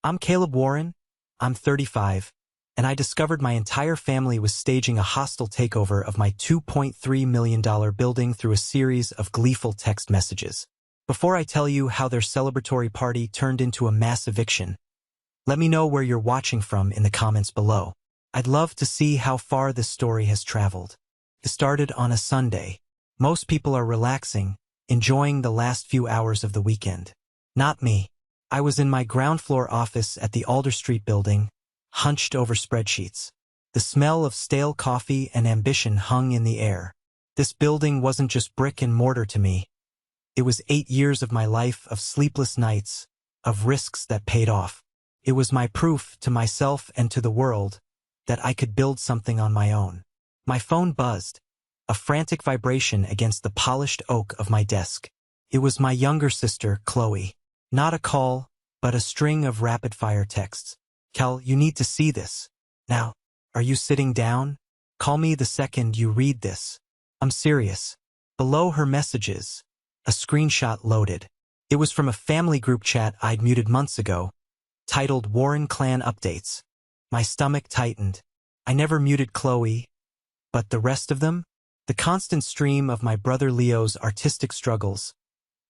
I'm Caleb Warren, I'm 35, and I discovered my entire family was staging a hostile takeover of my $2.3 million building through a series of gleeful text messages. Before I tell you how their celebratory party turned into a mass eviction, let me know where you're watching from in the comments below. I'd love to see how far this story has traveled. It started on a Sunday. Most people are relaxing, enjoying the last few hours of the weekend. Not me. I was in my ground floor office at the Alder Street building, hunched over spreadsheets. The smell of stale coffee and ambition hung in the air. This building wasn't just brick and mortar to me. It was 8 years of my life, of sleepless nights, of risks that paid off. It was my proof to myself and to the world that I could build something on my own. My phone buzzed, a frantic vibration against the polished oak of my desk. It was my younger sister, Chloe. Not a call, but a string of rapid-fire texts. Cal, you need to see this. Now, are you sitting down? Call me the second you read this. I'm serious. Below her messages, a screenshot loaded. It was from a family group chat I'd muted months ago, titled Warren Clan Updates. My stomach tightened. I never muted Chloe, but the rest of them? The constant stream of my brother Leo's artistic struggles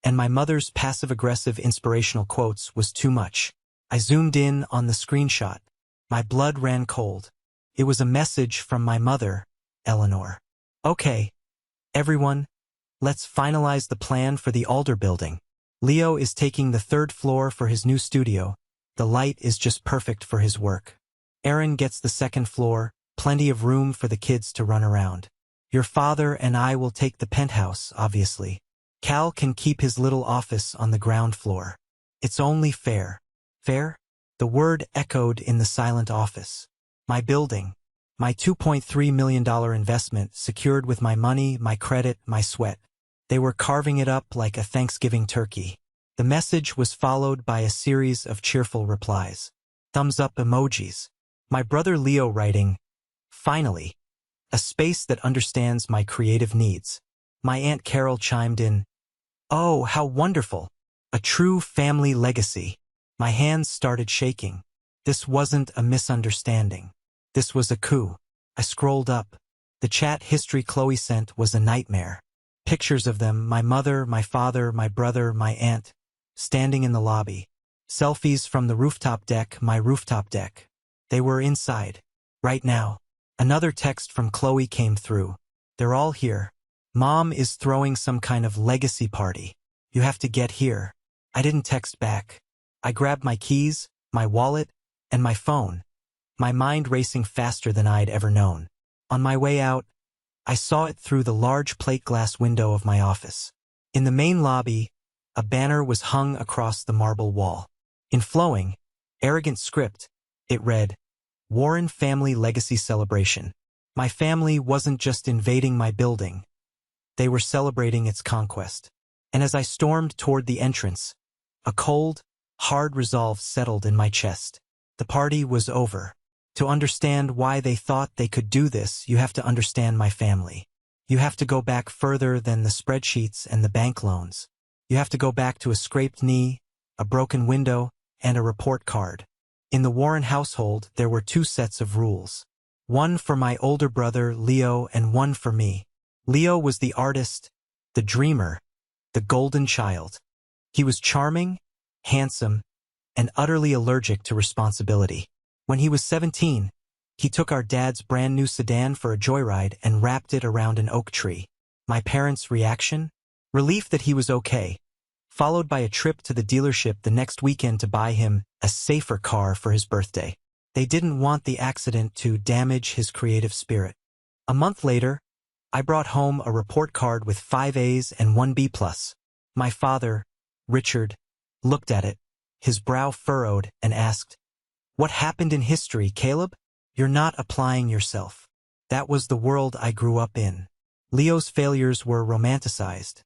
and my mother's passive-aggressive inspirational quotes was too much. I zoomed in on the screenshot. My blood ran cold. It was a message from my mother, Eleanor. Okay, everyone, let's finalize the plan for the Alder building. Leo is taking the 3rd floor for his new studio. The light is just perfect for his work. Aaron gets the 2nd floor, plenty of room for the kids to run around. Your father and I will take the penthouse, obviously. Cal can keep his little office on the ground floor. It's only fair. Fair? The word echoed in the silent office. My building. My $2.3 million investment, secured with my money, my credit, my sweat. They were carving it up like a Thanksgiving turkey. The message was followed by a series of cheerful replies. Thumbs up emojis. My brother Leo writing, "Finally, a space that understands my creative needs." My Aunt Carol chimed in, "Oh, how wonderful. A true family legacy." My hands started shaking. This wasn't a misunderstanding. This was a coup. I scrolled up. The chat history Chloe sent was a nightmare. Pictures of them, my mother, my father, my brother, my aunt, standing in the lobby. Selfies from the rooftop deck, my rooftop deck. They were inside. Right now. Another text from Chloe came through. They're all here. Mom is throwing some kind of legacy party. You have to get here. I didn't text back. I grabbed my keys, my wallet, and my phone, my mind racing faster than I'd ever known. On my way out, I saw it through the large plate glass window of my office. In the main lobby, a banner was hung across the marble wall. In flowing, arrogant script, it read, Warren Family Legacy Celebration. My family wasn't just invading my building. They were celebrating its conquest. And as I stormed toward the entrance, a cold, hard resolve settled in my chest. The party was over. To understand why they thought they could do this, you have to understand my family. You have to go back further than the spreadsheets and the bank loans. You have to go back to a scraped knee, a broken window, and a report card. In the Warren household, there were 2 sets of rules. One for my older brother, Leo, and one for me. Leo was the artist, the dreamer, the golden child. He was charming, handsome, and utterly allergic to responsibility. When he was 17, he took our dad's brand new sedan for a joyride and wrapped it around an oak tree. My parents' reaction? Relief that he was okay, followed by a trip to the dealership the next weekend to buy him a safer car for his birthday. They didn't want the accident to damage his creative spirit. A month later, I brought home a report card with 5 A's and 1 B+. My father, Richard, looked at it, his brow furrowed, and asked, "What happened in history, Caleb? You're not applying yourself." That was the world I grew up in. Leo's failures were romanticized.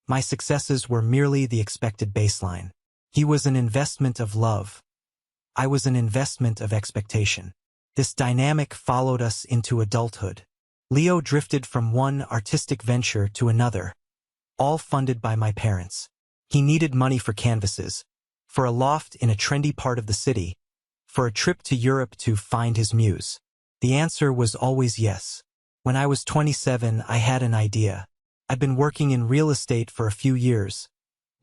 My successes were merely the expected baseline. He was an investment of love. I was an investment of expectation. This dynamic followed us into adulthood. Leo drifted from one artistic venture to another, all funded by my parents. He needed money for canvases, For a loft in a trendy part of the city? For a trip to Europe to find his muse? The answer was always yes. When I was 27, I had an idea. I'd been working in real estate for a few years,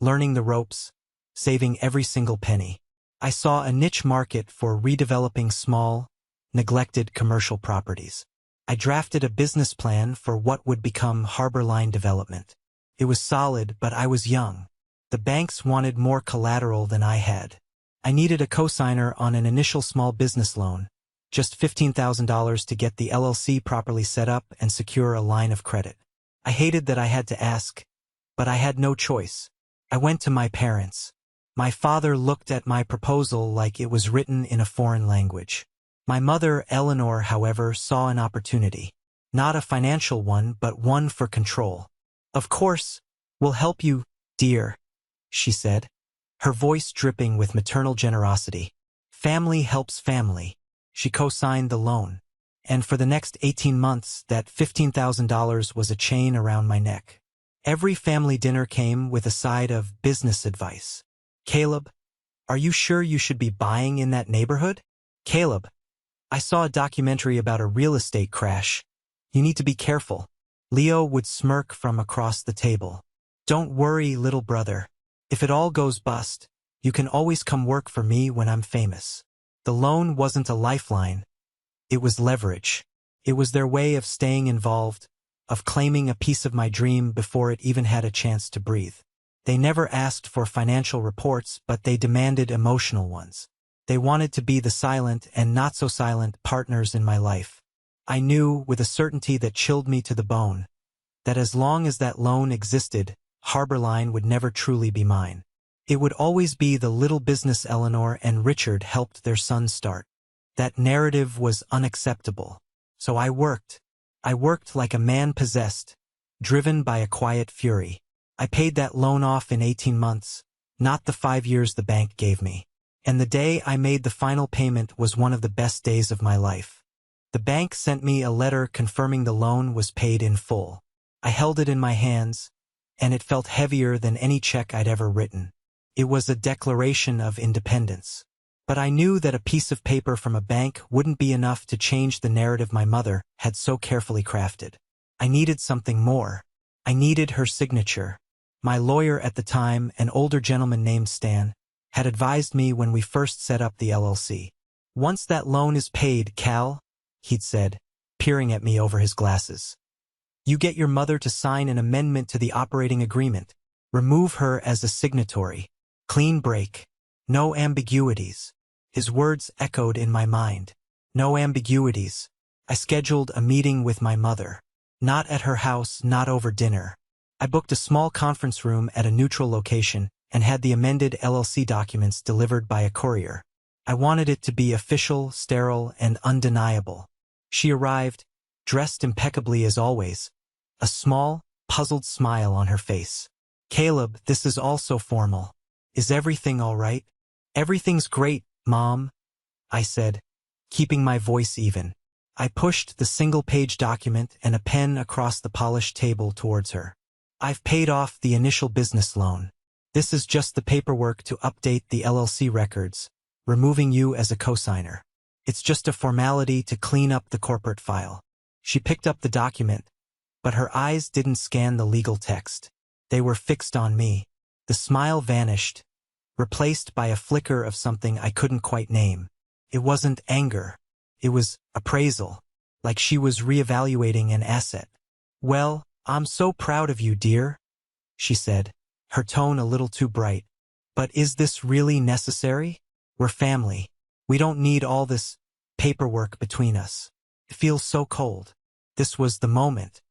learning the ropes, saving every single penny. I saw a niche market for redeveloping small, neglected commercial properties. I drafted a business plan for what would become Harbor Line Development. It was solid, but I was young. The banks wanted more collateral than I had. I needed a cosigner on an initial small business loan, just $15,000 to get the LLC properly set up and secure a line of credit. I hated that I had to ask, but I had no choice. I went to my parents. My father looked at my proposal like it was written in a foreign language. My mother, Eleanor, however, saw an opportunity. Not a financial one, but one for control. "Of course, we'll help you, dear," she said, her voice dripping with maternal generosity. Family helps family. She co-signed the loan. And for the next 18 months, that $15,000 was a chain around my neck. Every family dinner came with a side of business advice. "Caleb, are you sure you should be buying in that neighborhood? Caleb, I saw a documentary about a real estate crash. You need to be careful." Leo would smirk from across the table. "Don't worry, little brother. If it all goes bust, you can always come work for me when I'm famous." The loan wasn't a lifeline. It was leverage. It was their way of staying involved, of claiming a piece of my dream before it even had a chance to breathe. They never asked for financial reports, but they demanded emotional ones. They wanted to be the silent and not-so-silent partners in my life. I knew, with a certainty that chilled me to the bone, that as long as that loan existed, Harbor Line would never truly be mine. It would always be the little business Eleanor and Richard helped their son start. That narrative was unacceptable. So I worked. I worked like a man possessed, driven by a quiet fury. I paid that loan off in 18 months, not the 5 years the bank gave me. And the day I made the final payment was one of the best days of my life. The bank sent me a letter confirming the loan was paid in full. I held it in my hands, and it felt heavier than any check I'd ever written. It was a declaration of independence. But I knew that a piece of paper from a bank wouldn't be enough to change the narrative my mother had so carefully crafted. I needed something more. I needed her signature. My lawyer at the time, an older gentleman named Stan, had advised me when we first set up the LLC. "Once that loan is paid, Cal," he'd said, peering at me over his glasses, "you get your mother to sign an amendment to the operating agreement. Remove her as a signatory. Clean break. No ambiguities." His words echoed in my mind. No ambiguities. I scheduled a meeting with my mother. Not at her house, not over dinner. I booked a small conference room at a neutral location and had the amended LLC documents delivered by a courier. I wanted it to be official, sterile, and undeniable. She arrived, dressed impeccably as always, a small, puzzled smile on her face. "Caleb, this is all so formal. Is everything all right?" "Everything's great, Mom," I said, keeping my voice even. I pushed the single-page document and a pen across the polished table towards her. "I've paid off the initial business loan. This is just the paperwork to update the LLC records, removing you as a cosigner. It's just a formality to clean up the corporate file." She picked up the document, but her eyes didn't scan the legal text. They were fixed on me. The smile vanished, replaced by a flicker of something I couldn't quite name. It wasn't anger. It was appraisal, like she was reevaluating an asset. "Well, I'm so proud of you, dear," she said, her tone a little too bright. "But is this really necessary? We're family. We don't need all this paperwork between us. It feels so cold." This was the moment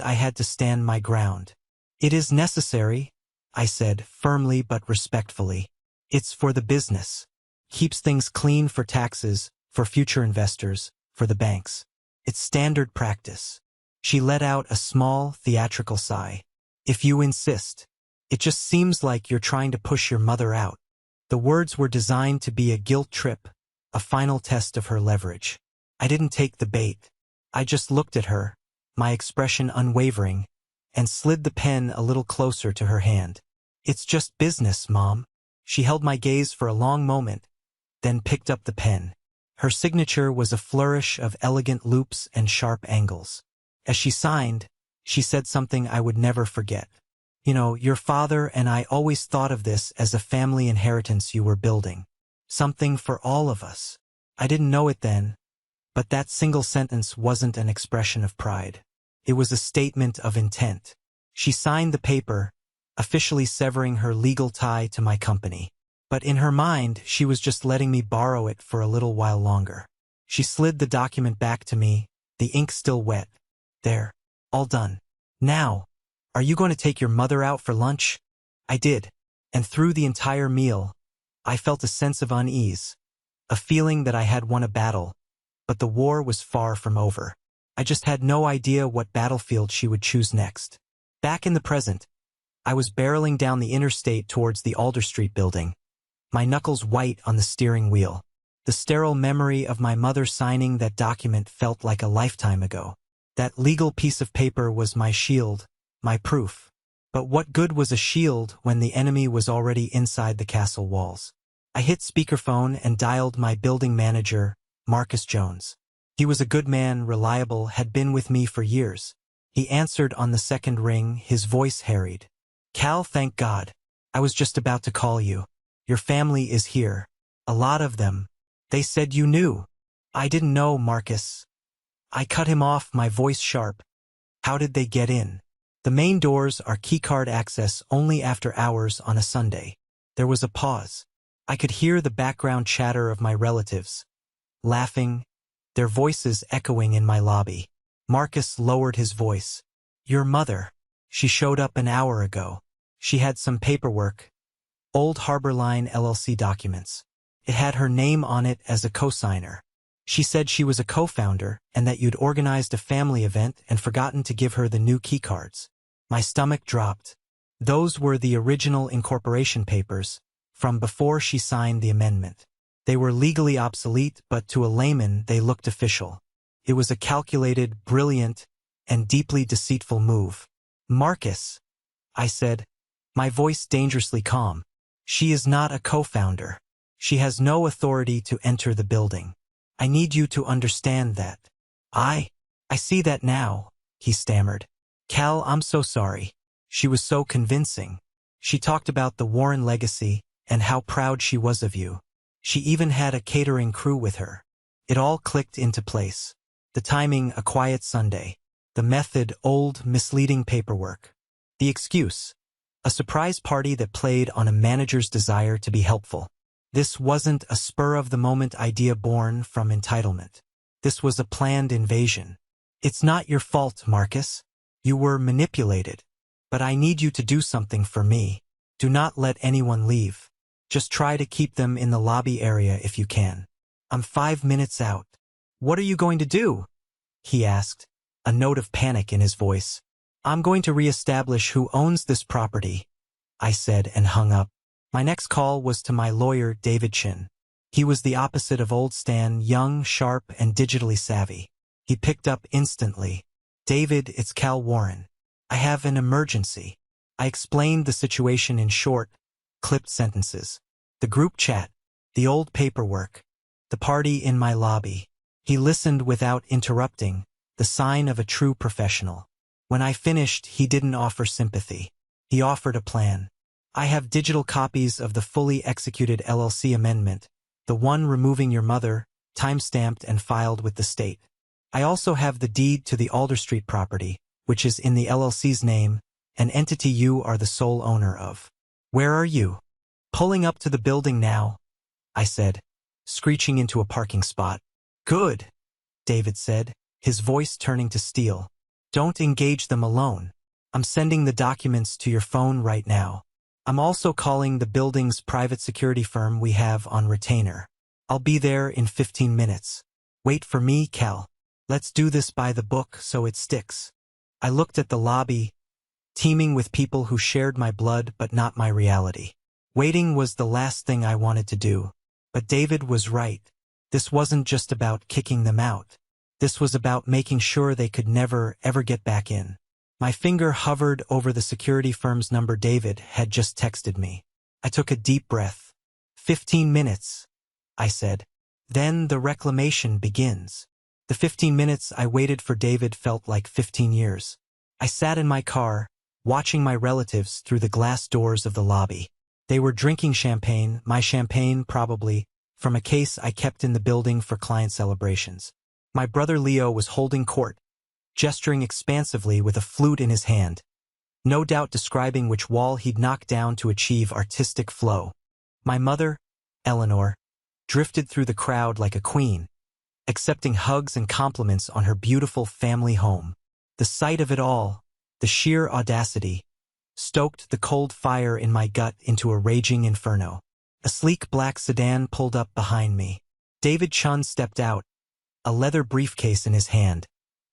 I had to stand my ground. "It is necessary," I said, firmly but respectfully. "It's for the business. Keeps things clean for taxes, for future investors, for the banks. It's standard practice." She let out a small, theatrical sigh. "If you insist. It just seems like you're trying to push your mother out." The words were designed to be a guilt trip, a final test of her leverage. I didn't take the bait. I just looked at her, my expression unwavering, and slid the pen a little closer to her hand. "It's just business, Mom. She held my gaze for a long moment, then picked up the pen. Her signature was a flourish of elegant loops and sharp angles. As she signed, she said something I would never forget. You know, your father and I always thought of this as a family inheritance you were building. Something for all of us. I didn't know it then, but that single sentence wasn't an expression of pride. It was a statement of intent. She signed the paper, officially severing her legal tie to my company. But in her mind, she was just letting me borrow it for a little while longer. She slid the document back to me, the ink still wet. There. All done. Now, are you going to take your mother out for lunch? I did. And through the entire meal, I felt a sense of unease, a feeling that I had won a battle, but the war was far from over. I just had no idea what battlefield she would choose next. Back in the present, I was barreling down the interstate towards the Alder Street building, my knuckles white on the steering wheel. The sterile memory of my mother signing that document felt like a lifetime ago. That legal piece of paper was my shield, my proof. But what good was a shield when the enemy was already inside the castle walls? I hit speakerphone and dialed my building manager, Marcus Jones. He was a good man, reliable, had been with me for years. He answered on the second ring, his voice harried. Cal, thank God. I was just about to call you. Your family is here. A lot of them. They said you knew. I didn't know, Marcus. I cut him off, my voice sharp. How did they get in? The main doors are keycard access only after hours on a Sunday. There was a pause. I could hear the background chatter of my relatives, laughing, their voices echoing in my lobby. Marcus lowered his voice. Your mother. She showed up an hour ago. She had some paperwork, old Harbor Line LLC documents. It had her name on it as a co-signer. She said she was a co-founder and that you'd organized a family event and forgotten to give her the new keycards. My stomach dropped. Those were the original incorporation papers, from before she signed the amendment. They were legally obsolete, but to a layman they looked official. It was a calculated, brilliant, and deeply deceitful move. Marcus, I said, my voice dangerously calm. She is not a co-founder. She has no authority to enter the building. I need you to understand that. I see that now, he stammered. Cal, I'm so sorry. She was so convincing. She talked about the Warren legacy and how proud she was of you. She even had a catering crew with her. It all clicked into place. The timing, a quiet Sunday. The method, old, misleading paperwork. The excuse, a surprise party that played on a manager's desire to be helpful. This wasn't a spur-of-the-moment idea born from entitlement. This was a planned invasion. It's not your fault, Marcus. You were manipulated. But I need you to do something for me. Do not let anyone leave. Just try to keep them in the lobby area if you can. I'm 5 minutes out. What are you going to do? He asked, a note of panic in his voice. I'm going to reestablish who owns this property, I said and hung up. My next call was to my lawyer, David Chin. He was the opposite of old Stan, young, sharp, and digitally savvy. He picked up instantly. David, it's Cal Warren. I have an emergency. I explained the situation in short, clipped sentences. The group chat, the old paperwork, the party in my lobby. He listened without interrupting, the sign of a true professional. When I finished, he didn't offer sympathy. He offered a plan. I have digital copies of the fully executed LLC amendment, the one removing your mother, time-stamped and filed with the state. I also have the deed to the Alder Street property, which is in the LLC's name, an entity you are the sole owner of. Where are you? Pulling up to the building now, I said, screeching into a parking spot. Good, David said, his voice turning to steel. Don't engage them alone. I'm sending the documents to your phone right now. I'm also calling the building's private security firm we have on retainer. I'll be there in 15 minutes. Wait for me, Cal. Let's do this by the book so it sticks. I looked at the lobby, teeming with people who shared my blood but not my reality. Waiting was the last thing I wanted to do. But David was right. This wasn't just about kicking them out. This was about making sure they could never, ever get back in. My finger hovered over the security firm's number David had just texted me. I took a deep breath. 15 minutes, I said. Then the reclamation begins. The 15 minutes I waited for David felt like 15 years. I sat in my car, watching my relatives through the glass doors of the lobby. They were drinking champagne, my champagne probably, from a case I kept in the building for client celebrations. My brother Leo was holding court, gesturing expansively with a flute in his hand, no doubt describing which wall he'd knock down to achieve artistic flow. My mother, Eleanor, drifted through the crowd like a queen, accepting hugs and compliments on her beautiful family home. The sight of it all, the sheer audacity, stoked the cold fire in my gut into a raging inferno. A sleek black sedan pulled up behind me. David Chun stepped out, a leather briefcase in his hand,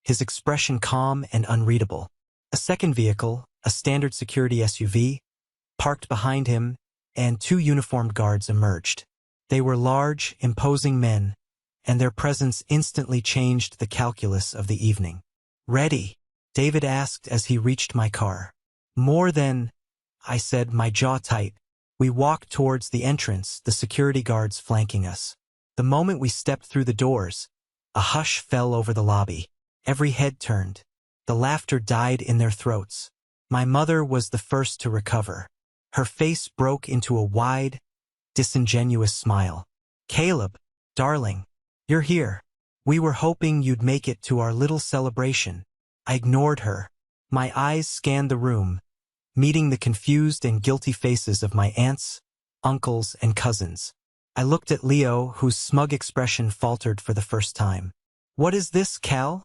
his expression calm and unreadable. A second vehicle, a standard security SUV, parked behind him, and two uniformed guards emerged. They were large, imposing men, and their presence instantly changed the calculus of the evening. "Ready?" David asked as he reached my car. "More than," I said, my jaw tight. We walked towards the entrance, the security guards flanking us. The moment we stepped through the doors, a hush fell over the lobby. Every head turned. The laughter died in their throats. My mother was the first to recover. Her face broke into a wide, disingenuous smile. "Caleb, darling, you're here. We were hoping you'd make it to our little celebration." I ignored her. My eyes scanned the room, meeting the confused and guilty faces of my aunts, uncles, and cousins. I looked at Leo, whose smug expression faltered for the first time. "What is this, Cal?"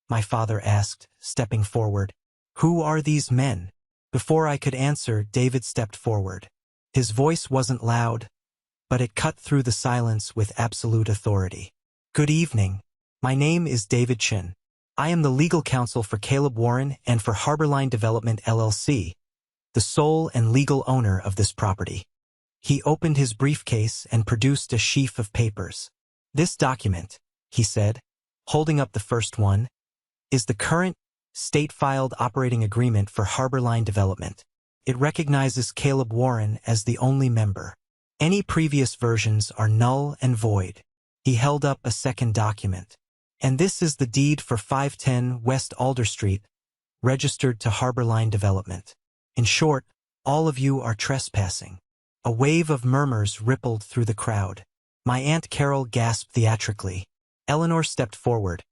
my father asked, stepping forward. "Who are these men?" Before I could answer, David stepped forward. His voice wasn't loud, but it cut through the silence with absolute authority. "Good evening. My name is David Chin. I am the legal counsel for Caleb Warren and for Harborline Development LLC, the sole and legal owner of this property." He opened his briefcase and produced a sheaf of papers. "This document," he said, holding up the first one, "is the current state-filed operating agreement for Harborline Development. It recognizes Caleb Warren as the only member. Any previous versions are null and void." He held up a second document. "And this is the deed for 510 West Alder Street, registered to Harborline Development. In short, all of you are trespassing." A wave of murmurs rippled through the crowd. My Aunt Carol gasped theatrically. Eleanor stepped forward,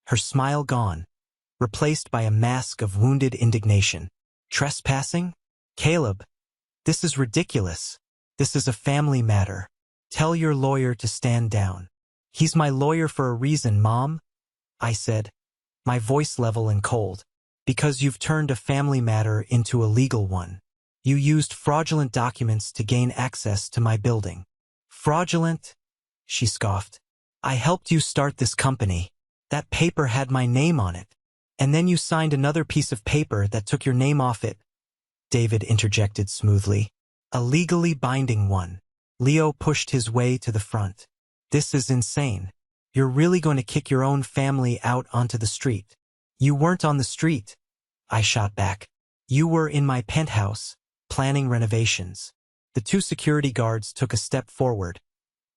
her smile gone, replaced by a mask of wounded indignation. "Trespassing? Caleb, this is ridiculous. This is a family matter. Tell your lawyer to stand down." "He's my lawyer for a reason, Mom," I said, my voice level and cold. "Because you've turned a family matter into a legal one. You used fraudulent documents to gain access to my building." "Fraudulent?" she scoffed. "I helped you start this company. That paper had my name on it. And then you signed another piece of paper that took your name off it," David interjected smoothly. "A legally binding one." Leo pushed his way to the front. "This is insane. You're really going to kick your own family out onto the street." "You weren't on the street," I shot back. "You were in my penthouse, planning renovations." The two security guards took a step forward,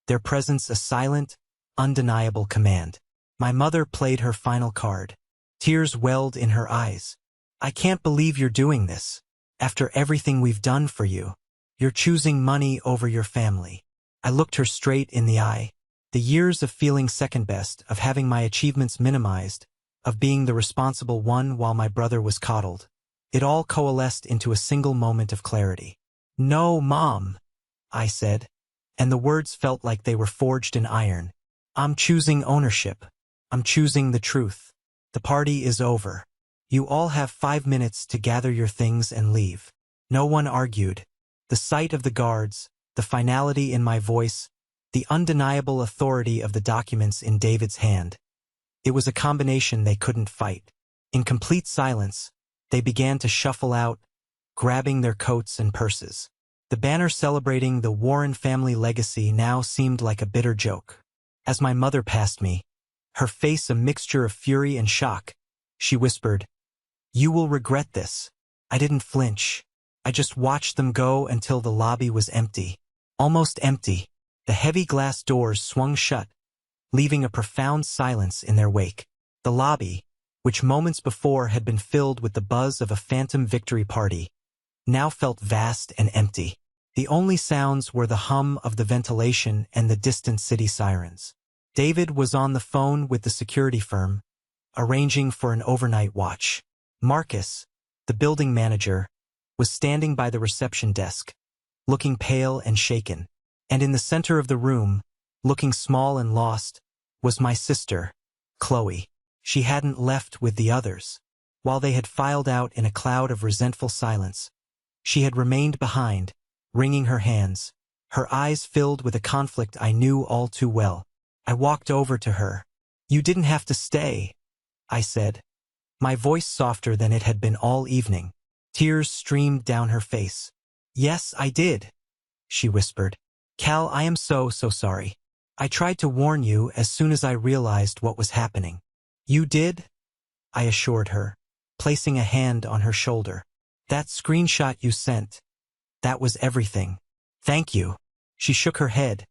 their presence a silent, undeniable command. My mother played her final card. Tears welled in her eyes. "I can't believe you're doing this. After everything we've done for you, you're choosing money over your family." I looked her straight in the eye. The years of feeling second best, of having my achievements minimized, of being the responsible one while my brother was coddled. It all coalesced into a single moment of clarity. "No, Mom," I said, and the words felt like they were forged in iron. "I'm choosing ownership. I'm choosing the truth. The party is over. You all have 5 minutes to gather your things and leave." No one argued. The sight of the guards, the finality in my voice, the undeniable authority of the documents in David's hand. It was a combination they couldn't fight. In complete silence, they began to shuffle out, grabbing their coats and purses. The banner celebrating the Warren family legacy now seemed like a bitter joke. As my mother passed me, her face a mixture of fury and shock, she whispered, "You will regret this." I didn't flinch. I just watched them go until the lobby was empty. Almost empty. The heavy glass doors swung shut, leaving a profound silence in their wake. The lobby, which moments before had been filled with the buzz of a phantom victory party, now felt vast and empty. The only sounds were the hum of the ventilation and the distant city sirens. David was on the phone with the security firm, arranging for an overnight watch. Marcus, the building manager, was standing by the reception desk, looking pale and shaken. And in the center of the room, looking small and lost, was my sister, Chloe. She hadn't left with the others. While they had filed out in a cloud of resentful silence, she had remained behind, wringing her hands, her eyes filled with a conflict I knew all too well. I walked over to her. "You didn't have to stay," I said, my voice softer than it had been all evening. Tears streamed down her face. "Yes, I did," she whispered. "Cal, I am so sorry. I tried to warn you as soon as I realized what was happening." "You did?" I assured her, placing a hand on her shoulder. "That screenshot you sent, that was everything. Thank you." She shook her head,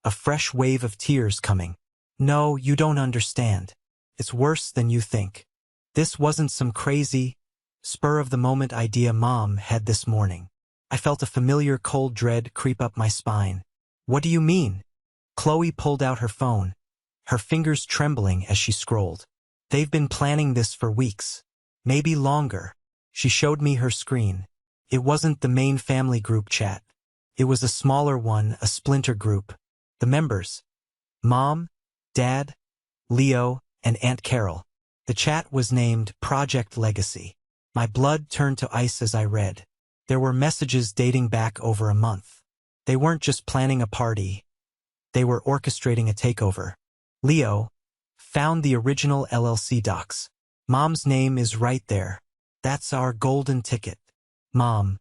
a fresh wave of tears coming. "No, you don't understand. It's worse than you think. This wasn't some crazy, spur-of-the-moment idea Mom had this morning." I felt a familiar cold dread creep up my spine. "What do you mean?" Chloe pulled out her phone, her fingers trembling as she scrolled. "They've been planning this for weeks, maybe longer." She showed me her screen. It wasn't the main family group chat. It was a smaller one, a splinter group. The members: Mom, Dad, Leo, and Aunt Carol. The chat was named Project Legacy. My blood turned to ice as I read. There were messages dating back over a month. They weren't just planning a party. They were orchestrating a takeover. Leo: "Found the original LLC docs. Mom's name is right there. That's our golden ticket." Mom: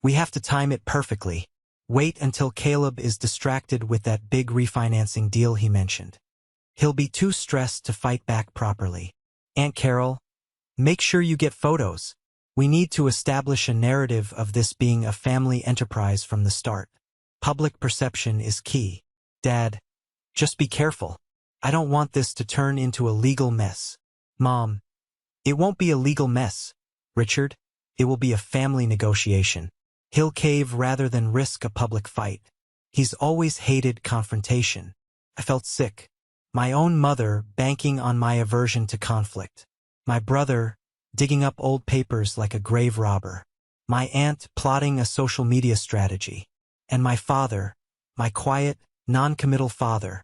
"We have to time it perfectly. Wait until Caleb is distracted with that big refinancing deal he mentioned. He'll be too stressed to fight back properly." Aunt Carol: "Make sure you get photos. We need to establish a narrative of this being a family enterprise from the start. Public perception is key." Dad: "Just be careful. I don't want this to turn into a legal mess." Mom: "It won't be a legal mess, Richard. It will be a family negotiation. He'll cave rather than risk a public fight. He's always hated confrontation." I felt sick. My own mother banking on my aversion to conflict. My brother digging up old papers like a grave robber. My aunt plotting a social media strategy. And my father, my quiet, non-committal father,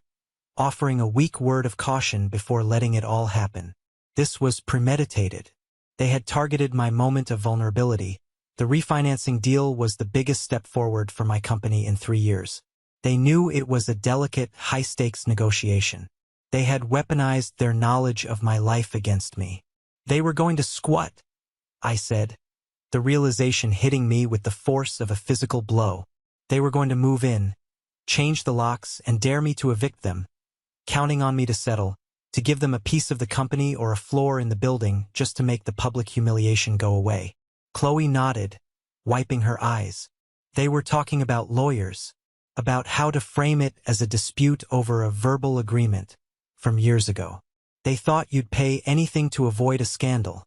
offering a weak word of caution before letting it all happen. This was premeditated. They had targeted my moment of vulnerability. The refinancing deal was the biggest step forward for my company in 3 years. They knew it was a delicate, high-stakes negotiation. They had weaponized their knowledge of my life against me. "They were going to squat," I said, the realization hitting me with the force of a physical blow. They were going to move in, change the locks, and dare me to evict them, counting on me to settle, to give them a piece of the company or a floor in the building just to make the public humiliation go away. Chloe nodded, wiping her eyes. They were talking about lawyers, about how to frame it as a dispute over a verbal agreement from years ago. They thought you'd pay anything to avoid a scandal,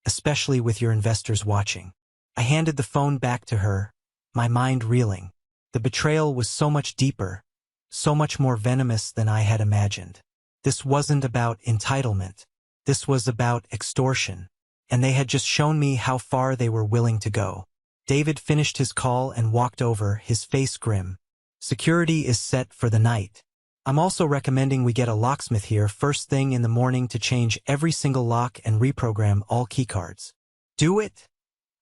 especially with your investors watching. I handed the phone back to her, my mind reeling. The betrayal was so much deeper, so much more venomous than I had imagined. This wasn't about entitlement. This was about extortion. And they had just shown me how far they were willing to go. David finished his call and walked over, his face grim. "Security is set for the night. I'm also recommending we get a locksmith here first thing in the morning to change every single lock and reprogram all keycards." "Do it?"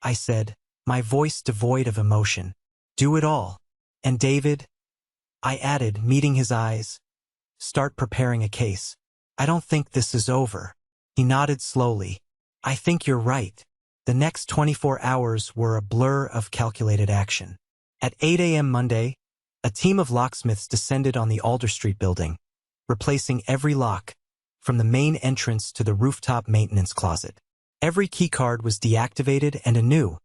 I said, my voice devoid of emotion. "Do it all. And David," I added, meeting his eyes, "start preparing a case. I don't think this is over." He nodded slowly. "I think you're right." The next 24 hours were a blur of calculated action. At 8 a.m. Monday, a team of locksmiths descended on the Alder Street building, replacing every lock, from the main entrance to the rooftop maintenance closet. Every keycard was deactivated and a new,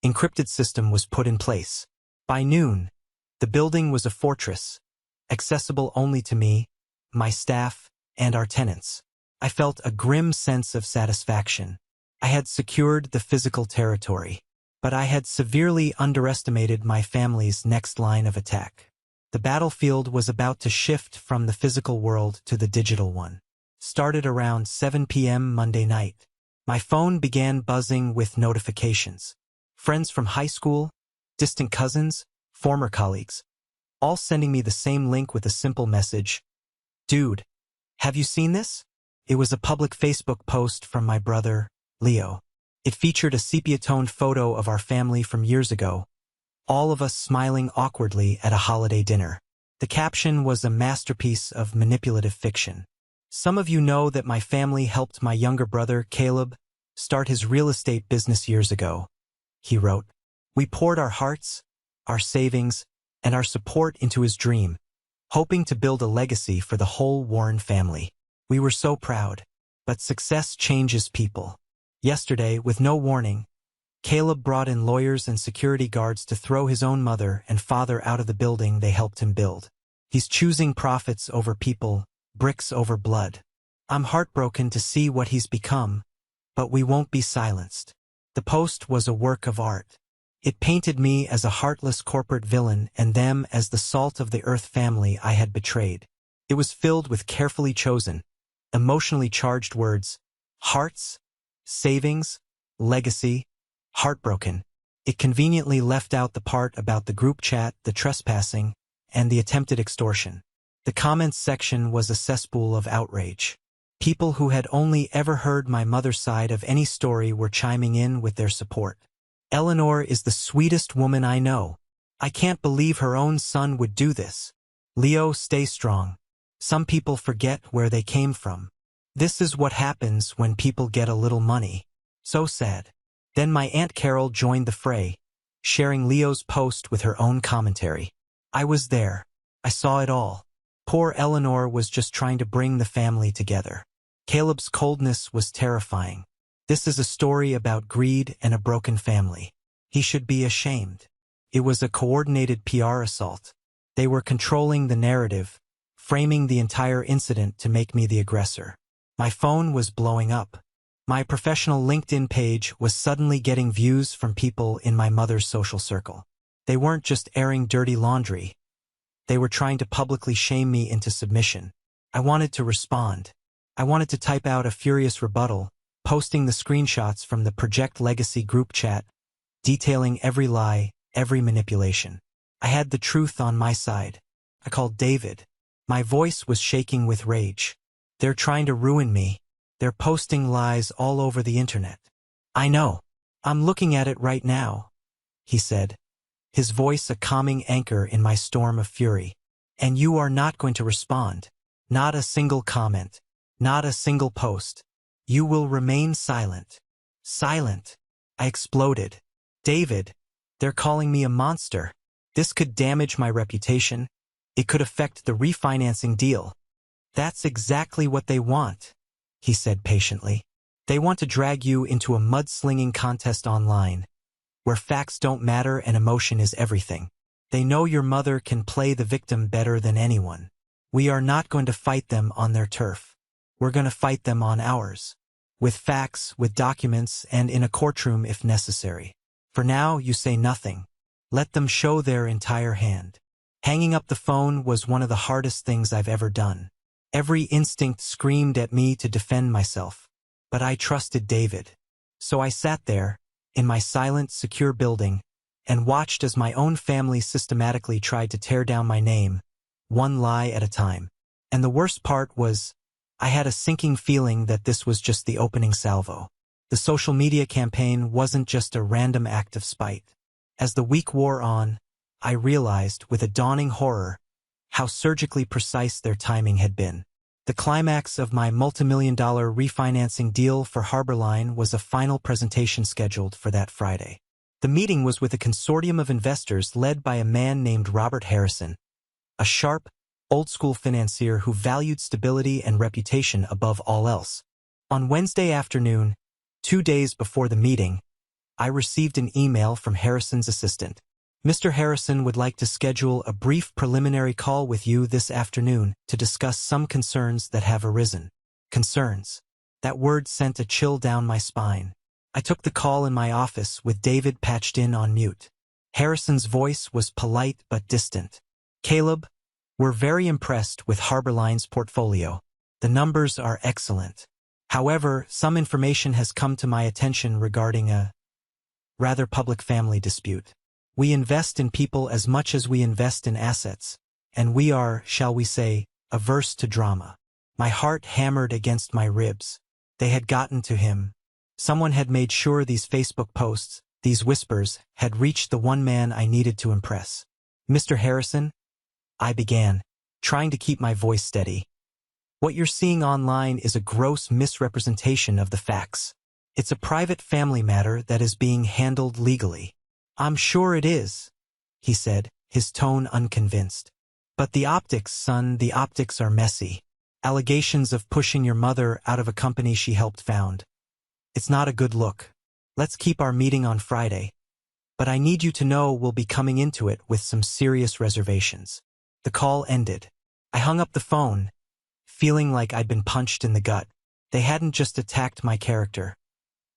encrypted system was put in place. By noon, the building was a fortress, accessible only to me, my staff, and our tenants. I felt a grim sense of satisfaction. I had secured the physical territory, but I had severely underestimated my family's next line of attack. The battlefield was about to shift from the physical world to the digital one. Started around 7 p.m. Monday night. My phone began buzzing with notifications. Friends from high school, distant cousins, former colleagues, all sending me the same link with a simple message. Dude, have you seen this? It was a public Facebook post from my brother, Leo. It featured a sepia-toned photo of our family from years ago, all of us smiling awkwardly at a holiday dinner. The caption was a masterpiece of manipulative fiction. Some of you know that my family helped my younger brother, Caleb, start his real estate business years ago. He wrote, "We poured our hearts, our savings, and our support into his dream, hoping to build a legacy for the whole Warren family. We were so proud. But success changes people. Yesterday, with no warning, Caleb brought in lawyers and security guards to throw his own mother and father out of the building they helped him build. He's choosing profits over people, bricks over blood. I'm heartbroken to see what he's become, but we won't be silenced." The post was a work of art. It painted me as a heartless corporate villain and them as the salt of the earth family I had betrayed. It was filled with carefully chosen, emotionally charged words: hearts, savings, legacy, heartbroken. It conveniently left out the part about the group chat, the trespassing, and the attempted extortion. The comments section was a cesspool of outrage. People who had only ever heard my mother's side of any story were chiming in with their support. "Eleanor is the sweetest woman I know. I can't believe her own son would do this. Leo, stay strong. Some people forget where they came from. This is what happens when people get a little money. So sad." Then my Aunt Carol joined the fray, sharing Leo's post with her own commentary. "I was there. I saw it all. Poor Eleanor was just trying to bring the family together. Caleb's coldness was terrifying. This is a story about greed and a broken family. He should be ashamed." It was a coordinated PR assault. They were controlling the narrative, framing the entire incident to make me the aggressor. My phone was blowing up. My professional LinkedIn page was suddenly getting views from people in my mother's social circle. They weren't just airing dirty laundry. They were trying to publicly shame me into submission. I wanted to respond. I wanted to type out a furious rebuttal, posting the screenshots from the Project Legacy group chat, detailing every lie, every manipulation. I had the truth on my side. I called David. My voice was shaking with rage. "They're trying to ruin me. They're posting lies all over the internet." "I know. I'm looking at it right now," he said, his voice a calming anchor in my storm of fury. "And you are not going to respond. Not a single comment. Not a single post. You will remain silent." Silent. I exploded. "David, they're calling me a monster. This could damage my reputation. It could affect the refinancing deal." "That's exactly what they want," he said patiently. "They want to drag you into a mudslinging contest online, where facts don't matter and emotion is everything. They know your mother can play the victim better than anyone. We are not going to fight them on their turf. We're going to fight them on ours. With facts, with documents, and in a courtroom if necessary. For now, you say nothing. Let them show their entire hand." Hanging up the phone was one of the hardest things I've ever done. Every instinct screamed at me to defend myself. But I trusted David. So I sat there, in my silent, secure building, and watched as my own family systematically tried to tear down my name, one lie at a time. And the worst part was, I had a sinking feeling that this was just the opening salvo. The social media campaign wasn't just a random act of spite. As the week wore on, I realized, with a dawning horror, how surgically precise their timing had been. The climax of my multimillion-dollar refinancing deal for Harborline was a final presentation scheduled for that Friday. The meeting was with a consortium of investors led by a man named Robert Harrison, a sharp, old-school financier who valued stability and reputation above all else. On Wednesday afternoon, 2 days before the meeting, I received an email from Harrison's assistant. Mr. Harrison would like to schedule a brief preliminary call with you this afternoon to discuss some concerns that have arisen. Concerns. That word sent a chill down my spine. I took the call in my office with David patched in on mute. Harrison's voice was polite but distant. Caleb, we're very impressed with Harborline's portfolio. The numbers are excellent. However, some information has come to my attention regarding a rather public family dispute. We invest in people as much as we invest in assets, and we are, shall we say, averse to drama. My heart hammered against my ribs. They had gotten to him. Someone had made sure these Facebook posts, these whispers, had reached the one man I needed to impress. Mr. Harrison, I began, trying to keep my voice steady. What you're seeing online is a gross misrepresentation of the facts. It's a private family matter that is being handled legally. I'm sure it is, he said, his tone unconvinced. But the optics, son, the optics are messy. Allegations of pushing your mother out of a company she helped found. It's not a good look. Let's keep our meeting on Friday. But I need you to know we'll be coming into it with some serious reservations. The call ended. I hung up the phone, feeling like I'd been punched in the gut. They hadn't just attacked my character.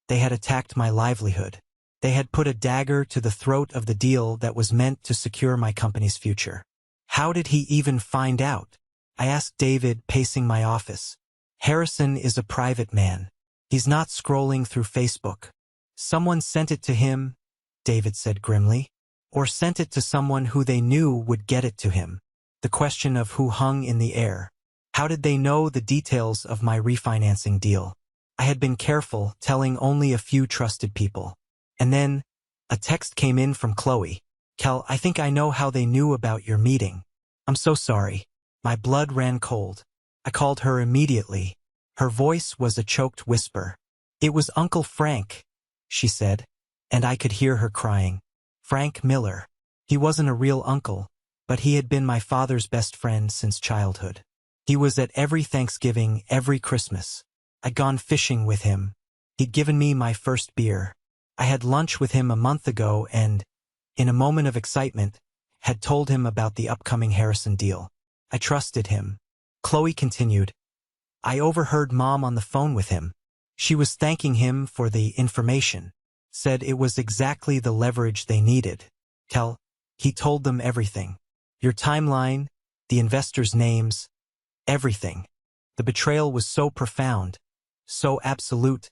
They had attacked my livelihood. They had put a dagger to the throat of the deal that was meant to secure my company's future. How did he even find out? I asked David, pacing my office. Harrison is a private man. He's not scrolling through Facebook. Someone sent it to him, David said grimly, or sent it to someone who they knew would get it to him. The question of who hung in the air. How did they know the details of my refinancing deal? I had been careful, telling only a few trusted people. And then, a text came in from Chloe. Kel, I think I know how they knew about your meeting. I'm so sorry. My blood ran cold. I called her immediately. Her voice was a choked whisper. It was Uncle Frank, she said, and I could hear her crying. Frank Miller. He wasn't a real uncle, but he had been my father's best friend since childhood. He was at every Thanksgiving, every Christmas. I'd gone fishing with him. He'd given me my first beer. I had lunch with him a month ago and, in a moment of excitement, had told him about the upcoming Harrison deal. I trusted him. Chloe continued. I overheard Mom on the phone with him. She was thanking him for the information. Said it was exactly the leverage they needed. Kel, he told them everything. Your timeline, the investors' names, everything. The betrayal was so profound, so absolute,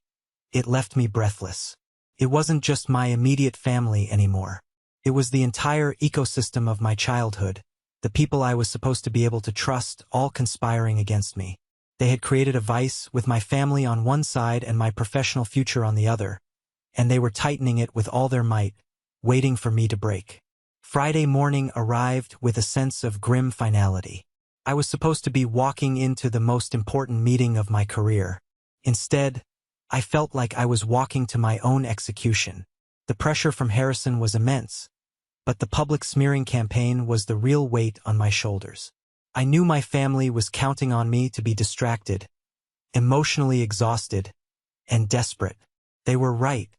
it left me breathless. It wasn't just my immediate family anymore. It was the entire ecosystem of my childhood, the people I was supposed to be able to trust, all conspiring against me. They had created a vice with my family on one side and my professional future on the other, and they were tightening it with all their might, waiting for me to break. Friday morning arrived with a sense of grim finality. I was supposed to be walking into the most important meeting of my career. Instead, I felt like I was walking to my own execution. The pressure from Harrison was immense, but the public smearing campaign was the real weight on my shoulders. I knew my family was counting on me to be distracted, emotionally exhausted, and desperate. They were right.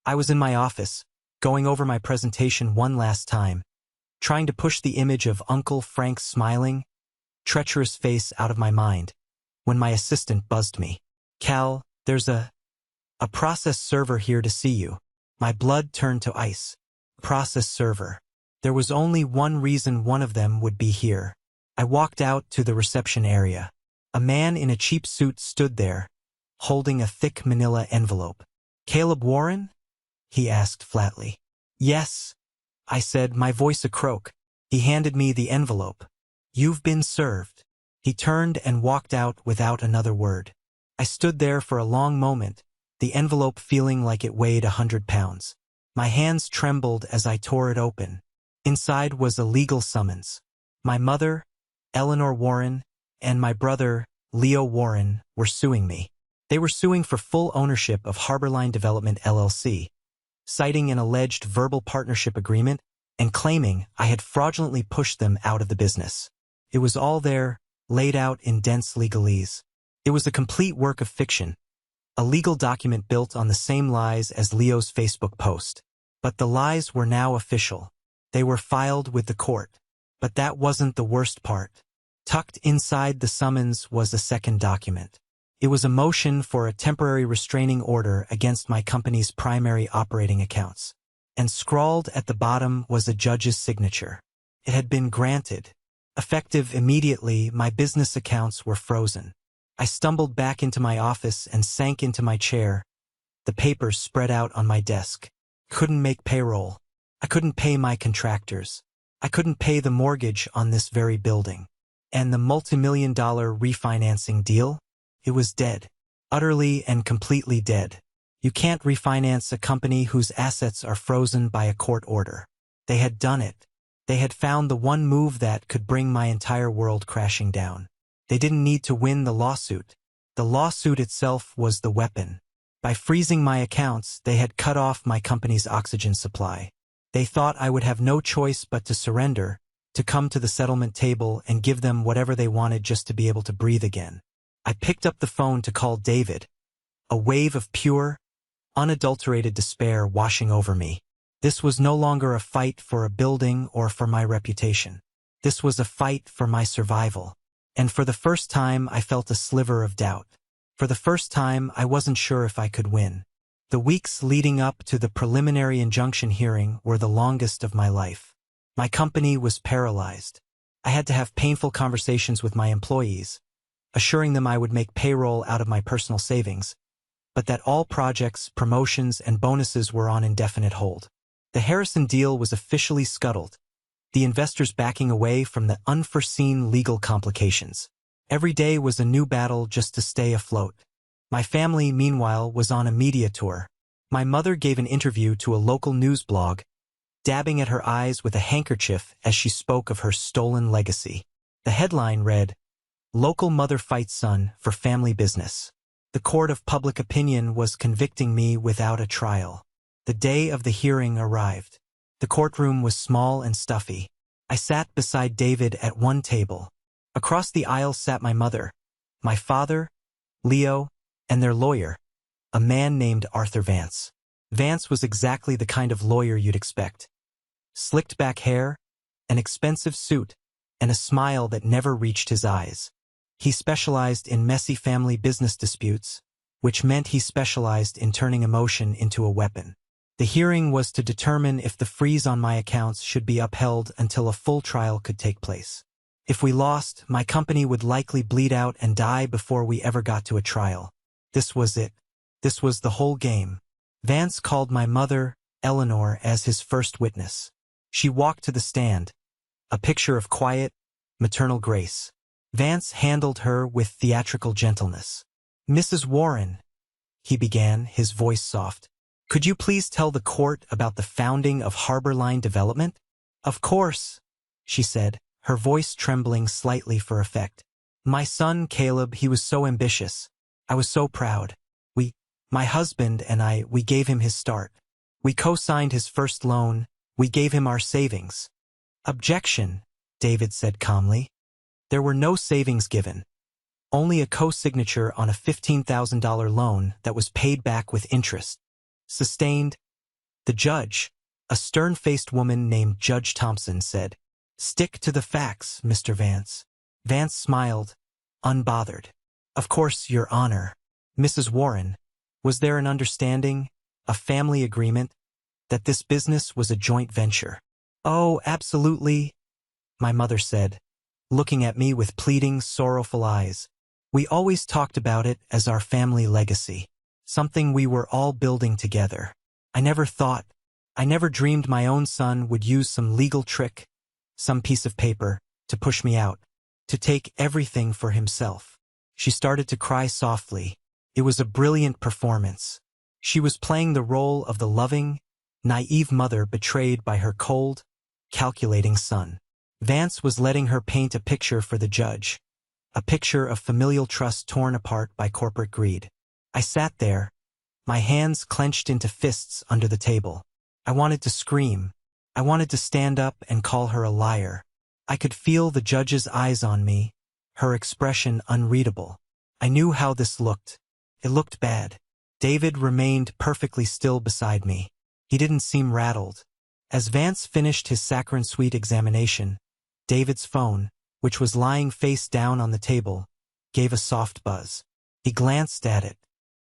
I was in my office, going over my presentation one last time, trying to push the image of Uncle Frank's smiling, treacherous face out of my mind, when my assistant buzzed me. Cal, there's a process server here to see you. My blood turned to ice. Process server. There was only one reason one of them would be here. I walked out to the reception area. A man in a cheap suit stood there, holding a thick manila envelope. Caleb Warren? He asked flatly. Yes, I said, my voice a croak. He handed me the envelope. You've been served. He turned and walked out without another word. I stood there for a long moment, the envelope feeling like it weighed 100 pounds. My hands trembled as I tore it open. Inside was a legal summons. My mother, Eleanor Warren, and my brother, Leo Warren, were suing me. They were suing for full ownership of Harborline Development LLC, citing an alleged verbal partnership agreement and claiming I had fraudulently pushed them out of the business. It was all there, laid out in dense legalese. It was a complete work of fiction, a legal document built on the same lies as Leo's Facebook post. But the lies were now official. They were filed with the court. But that wasn't the worst part. Tucked inside the summons was a second document. It was a motion for a temporary restraining order against my company's primary operating accounts. And scrawled at the bottom was a judge's signature. It had been granted. Effective immediately, my business accounts were frozen. I stumbled back into my office and sank into my chair. The papers spread out on my desk. Couldn't make payroll. I couldn't pay my contractors. I couldn't pay the mortgage on this very building. And the multi-million-dollar refinancing deal? It was dead. Utterly and completely dead. You can't refinance a company whose assets are frozen by a court order. They had done it. They had found the one move that could bring my entire world crashing down. They didn't need to win the lawsuit. The lawsuit itself was the weapon. By freezing my accounts, they had cut off my company's oxygen supply. They thought I would have no choice but to surrender, to come to the settlement table and give them whatever they wanted just to be able to breathe again. I picked up the phone to call David. A wave of pure, unadulterated despair washing over me. This was no longer a fight for a building or for my reputation. This was a fight for my survival. And for the first time, I felt a sliver of doubt. For the first time, I wasn't sure if I could win. The weeks leading up to the preliminary injunction hearing were the longest of my life. My company was paralyzed. I had to have painful conversations with my employees, assuring them I would make payroll out of my personal savings, but that all projects, promotions, and bonuses were on indefinite hold. The Harrison deal was officially scuttled, the investors backing away from the unforeseen legal complications. Every day was a new battle just to stay afloat. My family, meanwhile, was on a media tour. My mother gave an interview to a local news blog, dabbing at her eyes with a handkerchief as she spoke of her stolen legacy. The headline read, "Local Mother Fights Son for Family Business." The court of public opinion was convicting me without a trial. The day of the hearing arrived. The courtroom was small and stuffy. I sat beside David at one table. Across the aisle sat my mother, my father, Leo, and their lawyer, a man named Arthur Vance. Vance was exactly the kind of lawyer you'd expect. Slicked back hair, an expensive suit, and a smile that never reached his eyes. He specialized in messy family business disputes, which meant he specialized in turning emotion into a weapon. The hearing was to determine if the freeze on my accounts should be upheld until a full trial could take place. If we lost, my company would likely bleed out and die before we ever got to a trial. This was it. This was the whole game. Vance called my mother, Eleanor, as his first witness. She walked to the stand, a picture of quiet, maternal grace. Vance handled her with theatrical gentleness. "Mrs. Warren," he began, his voice soft, "could you please tell the court about the founding of Harbor Line Development?" "Of course," she said, her voice trembling slightly for effect. "My son, Caleb, he was so ambitious. I was so proud. My husband and I, we gave him his start. We co-signed his first loan. We gave him our savings." "Objection," David said calmly. "There were no savings given. Only a co-signature on a $15,000 loan that was paid back with interest." "Sustained." The judge, a stern-faced woman named Judge Thompson, said, "Stick to the facts, Mr. Vance." Vance smiled, unbothered. "Of course, Your Honor." "Mrs. Warren, was there an understanding, a family agreement, that this business was a joint venture?" "Oh, absolutely," my mother said, looking at me with pleading, sorrowful eyes. "We always talked about it as our family legacy, something we were all building together. I never dreamed my own son would use some legal trick, some piece of paper, to push me out, to take everything for himself." She started to cry softly. It was a brilliant performance. She was playing the role of the loving, naive mother betrayed by her cold, calculating son. Vance was letting her paint a picture for the judge, a picture of familial trust torn apart by corporate greed. I sat there, my hands clenched into fists under the table. I wanted to scream. I wanted to stand up and call her a liar. I could feel the judge's eyes on me, her expression unreadable. I knew how this looked. It looked bad. David remained perfectly still beside me. He didn't seem rattled. As Vance finished his saccharine sweet examination, David's phone, which was lying face down on the table, gave a soft buzz. He glanced at it.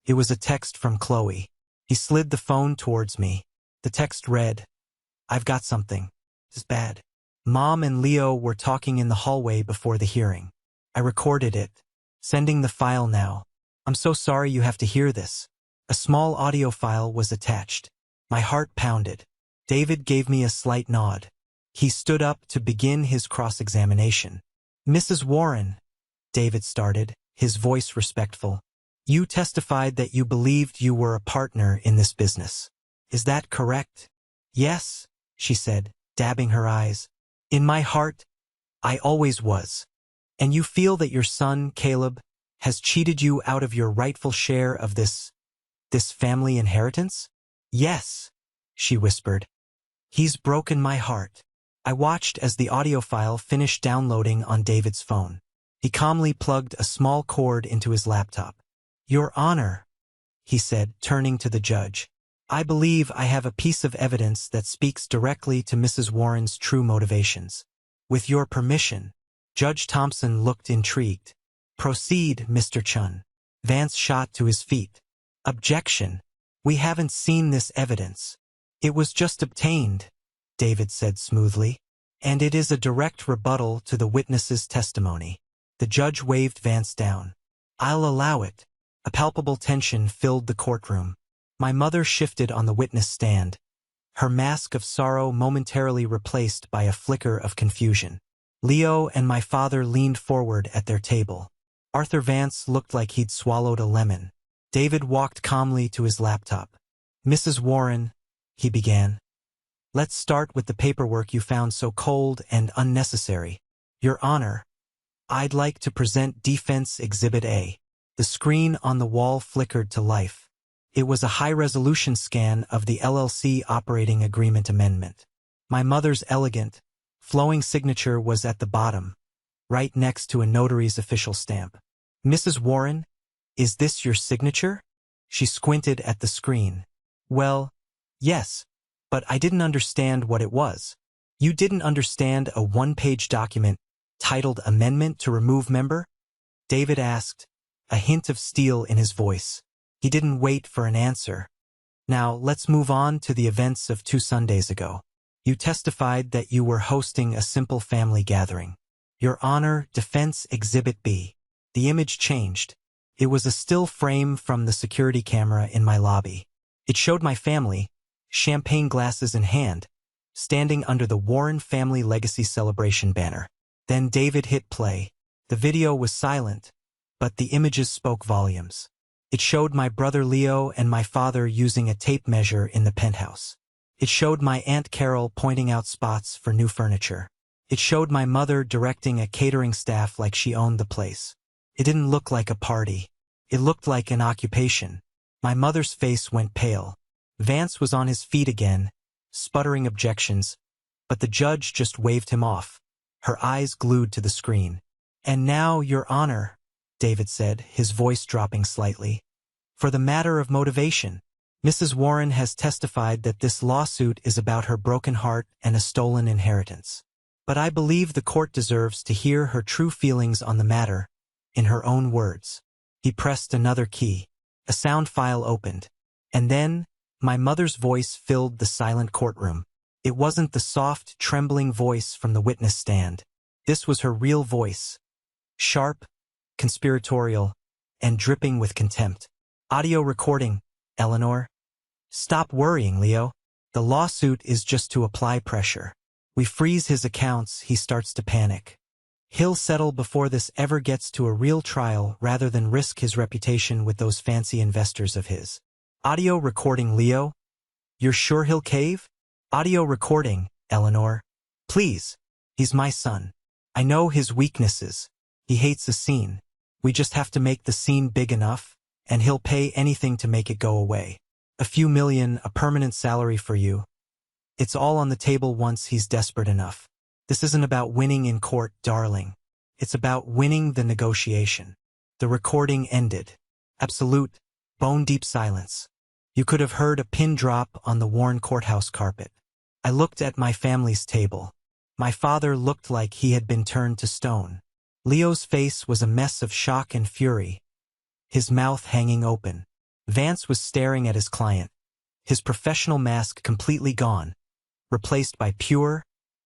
It was a text from Chloe. He slid the phone towards me. The text read, "I've got something. It's bad. Mom and Leo were talking in the hallway before the hearing. I recorded it. Sending the file now. I'm so sorry you have to hear this." A small audio file was attached. My heart pounded. David gave me a slight nod. He stood up to begin his cross-examination. "Mrs. Warren," David started, his voice respectful, "you testified that you believed you were a partner in this business. Is that correct?" "Yes," she said, dabbing her eyes. "In my heart, I always was." "And you feel that your son, Caleb, has cheated you out of your rightful share of this family inheritance?" "Yes," she whispered. "He's broken my heart." I watched as the audio file finished downloading on David's phone. He calmly plugged a small cord into his laptop. "Your Honor," he said, turning to the judge, "I believe I have a piece of evidence that speaks directly to Mrs. Warren's true motivations. With your permission." Judge Thompson looked intrigued. "Proceed, Mr. Chun." Vance shot to his feet. "Objection. We haven't seen this evidence. It was just obtained," David said smoothly, "and it is a direct rebuttal to the witness's testimony." The judge waved Vance down. "I'll allow it." A palpable tension filled the courtroom. My mother shifted on the witness stand, her mask of sorrow momentarily replaced by a flicker of confusion. Leo and my father leaned forward at their table. Arthur Vance looked like he'd swallowed a lemon. David walked calmly to his laptop. "Mrs. Warren," he began, "let's start with the paperwork you found so cold and unnecessary. Your Honor, I'd like to present Defense Exhibit A." The screen on the wall flickered to life. It was a high-resolution scan of the LLC Operating Agreement Amendment. My mother's elegant, flowing signature was at the bottom, right next to a notary's official stamp. "Mrs. Warren, is this your signature?" She squinted at the screen. "Well, yes, but I didn't understand what it was." "You didn't understand a one-page document titled Amendment to Remove Member?" David asked, a hint of steel in his voice. He didn't wait for an answer. "Now, let's move on to the events of 2 Sundays ago. You testified that you were hosting a simple family gathering. Your Honor, Defense Exhibit B." The image changed. It was a still frame from the security camera in my lobby. It showed my family, champagne glasses in hand, standing under the Warren Family Legacy Celebration banner. Then David hit play. The video was silent, but the images spoke volumes. It showed my brother Leo and my father using a tape measure in the penthouse. It showed my Aunt Carol pointing out spots for new furniture. It showed my mother directing a catering staff like she owned the place. It didn't look like a party. It looked like an occupation. My mother's face went pale. Vance was on his feet again, sputtering objections, but the judge just waved him off, her eyes glued to the screen. "And now, Your Honor," David said, his voice dropping slightly, "for the matter of motivation. Mrs. Warren has testified that this lawsuit is about her broken heart and a stolen inheritance. But I believe the court deserves to hear her true feelings on the matter, in her own words." He pressed another key. A sound file opened. And then, my mother's voice filled the silent courtroom. It wasn't the soft, trembling voice from the witness stand. This was her real voice. Sharp, conspiratorial, and dripping with contempt. "Audio recording, Eleanor. Stop worrying, Leo. The lawsuit is just to apply pressure. We freeze his accounts, he starts to panic. He'll settle before this ever gets to a real trial rather than risk his reputation with those fancy investors of his." "Audio recording, Leo. You're sure he'll cave?" "Audio recording, Eleanor. Please. He's my son. I know his weaknesses. He hates a scene. We just have to make the scene big enough, and he'll pay anything to make it go away. A few million, a permanent salary for you. It's all on the table once he's desperate enough. This isn't about winning in court, darling. It's about winning the negotiation." The recording ended. Absolute, Bone-deep silence. You could have heard a pin drop on the worn courthouse carpet. I looked at my family's table. My father looked like he had been turned to stone. Leo's face was a mess of shock and fury, his mouth hanging open. Vance was staring at his client, his professional mask completely gone, replaced by pure,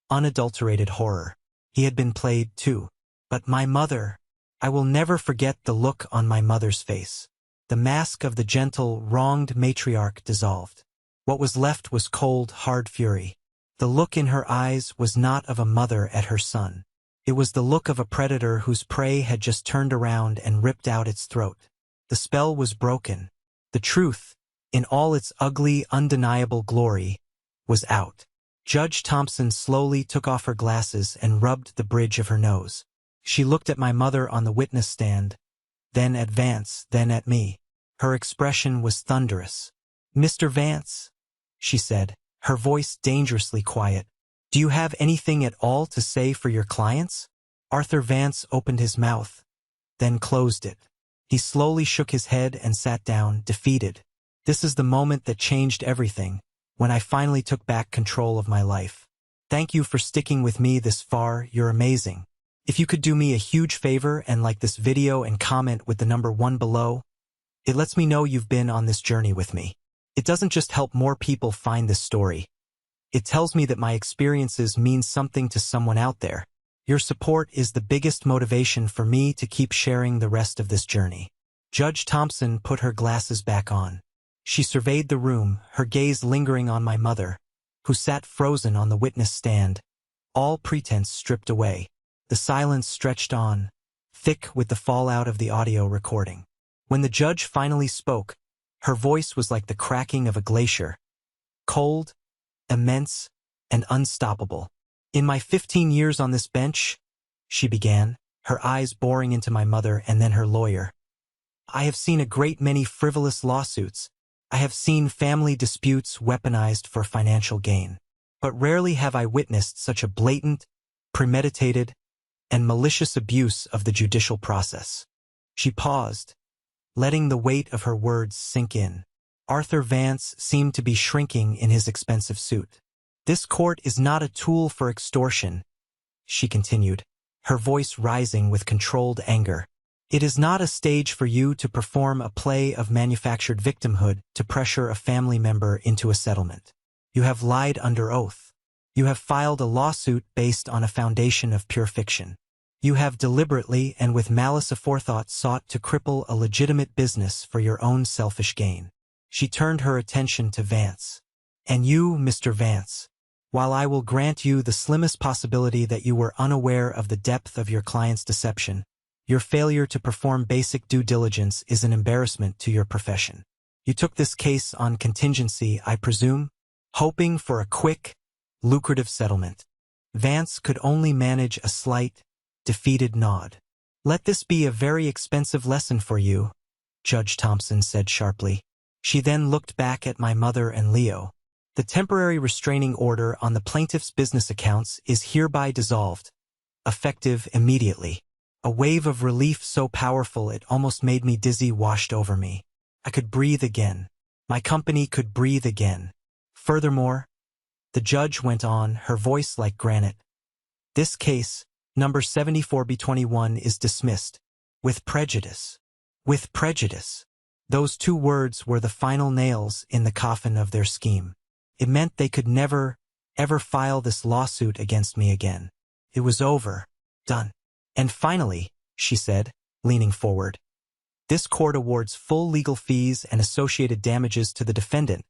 unadulterated horror. He had been played too. But my mother, I will never forget the look on my mother's face. The mask of the gentle, wronged matriarch dissolved. What was left was cold, hard fury. The look in her eyes was not of a mother at her son. It was the look of a predator whose prey had just turned around and ripped out its throat. The spell was broken. The truth, in all its ugly, undeniable glory, was out. Judge Thompson slowly took off her glasses and rubbed the bridge of her nose. She looked at my mother on the witness stand, then at Vance, then at me. Her expression was thunderous. "Mr. Vance," she said, her voice dangerously quiet, "do you have anything at all to say for your clients?" Arthur Vance opened his mouth, then closed it. He slowly shook his head and sat down, defeated. "This is the moment that changed everything, when I finally took back control of my life. Thank you for sticking with me this far, you're amazing. If you could do me a huge favor and like this video and comment with the number 1 below, it lets me know you've been on this journey with me. It doesn't just help more people find this story. It tells me that my experiences mean something to someone out there. Your support is the biggest motivation for me to keep sharing the rest of this journey." Judge Thompson put her glasses back on. She surveyed the room, her gaze lingering on my mother, who sat frozen on the witness stand, all pretense stripped away. The silence stretched on, thick with the fallout of the audio recording. When the judge finally spoke, her voice was like the cracking of a glacier, cold, immense, and unstoppable. "In my 15 years on this bench," she began, her eyes boring into my mother and then her lawyer, "I have seen a great many frivolous lawsuits. I have seen family disputes weaponized for financial gain. But rarely have I witnessed such a blatant, premeditated, and malicious abuse of the judicial process." She paused, letting the weight of her words sink in. Arthur Vance seemed to be shrinking in his expensive suit. "This court is not a tool for extortion," she continued, her voice rising with controlled anger. "It is not a stage for you to perform a play of manufactured victimhood to pressure a family member into a settlement. You have lied under oath. You have filed a lawsuit based on a foundation of pure fiction. You have deliberately and with malice aforethought sought to cripple a legitimate business for your own selfish gain." She turned her attention to Vance. "And you, Mr. Vance, while I will grant you the slimmest possibility that you were unaware of the depth of your client's deception, your failure to perform basic due diligence is an embarrassment to your profession. You took this case on contingency, I presume, hoping for a quick, lucrative settlement." Vance could only manage a slight, defeated nod. "Let this be a very expensive lesson for you," Judge Thompson said sharply. She then looked back at my mother and Leo. "The temporary restraining order on the plaintiff's business accounts is hereby dissolved, effective immediately." A wave of relief so powerful it almost made me dizzy washed over me. I could breathe again. My company could breathe again. "Furthermore," the judge went on, her voice like granite, "this case, number 74B21, is dismissed. With prejudice. With prejudice." Those 2 words were the final nails in the coffin of their scheme. It meant they could never, ever file this lawsuit against me again. It was over. Done. "And finally," she said, leaning forward, "this court awards full legal fees and associated damages to the defendant,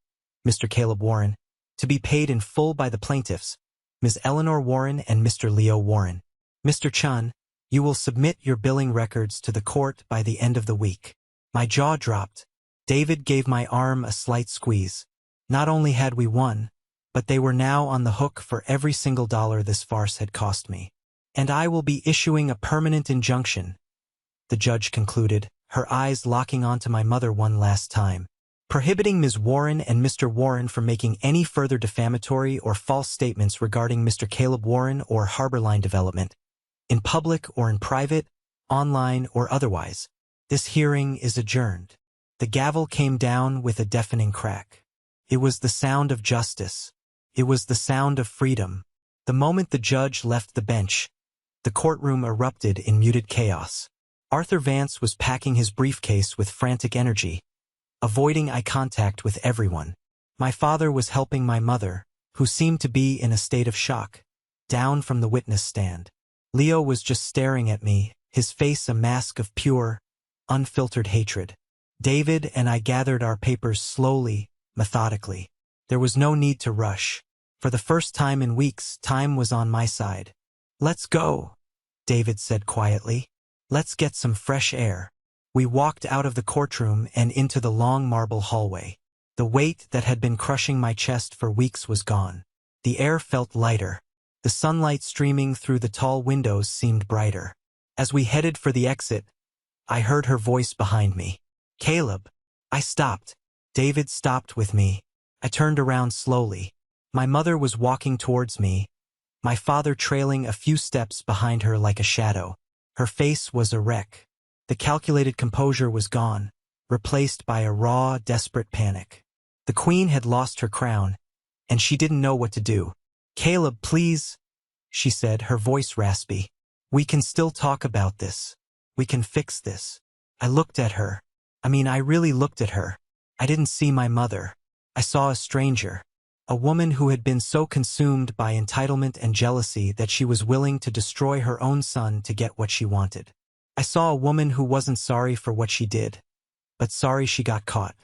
Mr. Caleb Warren, to be paid in full by the plaintiffs, Ms. Eleanor Warren and Mr. Leo Warren. Mr. Chun, you will submit your billing records to the court by the end of the week." My jaw dropped. David gave my arm a slight squeeze. Not only had we won, but they were now on the hook for every single dollar this farce had cost me. "And I will be issuing a permanent injunction," the judge concluded, her eyes locking onto my mother one last time, "prohibiting Ms. Warren and Mr. Warren from making any further defamatory or false statements regarding Mr. Caleb Warren or Harborline Development, in public or in private, online or otherwise. This hearing is adjourned." The gavel came down with a deafening crack. It was the sound of justice. It was the sound of freedom. The moment the judge left the bench, the courtroom erupted in muted chaos. Arthur Vance was packing his briefcase with frantic energy, avoiding eye contact with everyone. My father was helping my mother, who seemed to be in a state of shock, down from the witness stand. Leo was just staring at me, his face a mask of pure, unfiltered hatred. David and I gathered our papers slowly, methodically. There was no need to rush. For the first time in weeks, time was on my side. "Let's go," David said quietly. "Let's get some fresh air." We walked out of the courtroom and into the long marble hallway. The weight that had been crushing my chest for weeks was gone. The air felt lighter. The sunlight streaming through the tall windows seemed brighter. As we headed for the exit, I heard her voice behind me. "Caleb." I stopped. David stopped with me. I turned around slowly. My mother was walking towards me, my father trailing a few steps behind her like a shadow. Her face was a wreck. The calculated composure was gone, replaced by a raw, desperate panic. The queen had lost her crown, and she didn't know what to do. "Caleb, please," she said, her voice raspy. "We can still talk about this. We can fix this." I looked at her. I really looked at her. I didn't see my mother. I saw a stranger. A woman who had been so consumed by entitlement and jealousy that she was willing to destroy her own son to get what she wanted. I saw a woman who wasn't sorry for what she did, but sorry she got caught.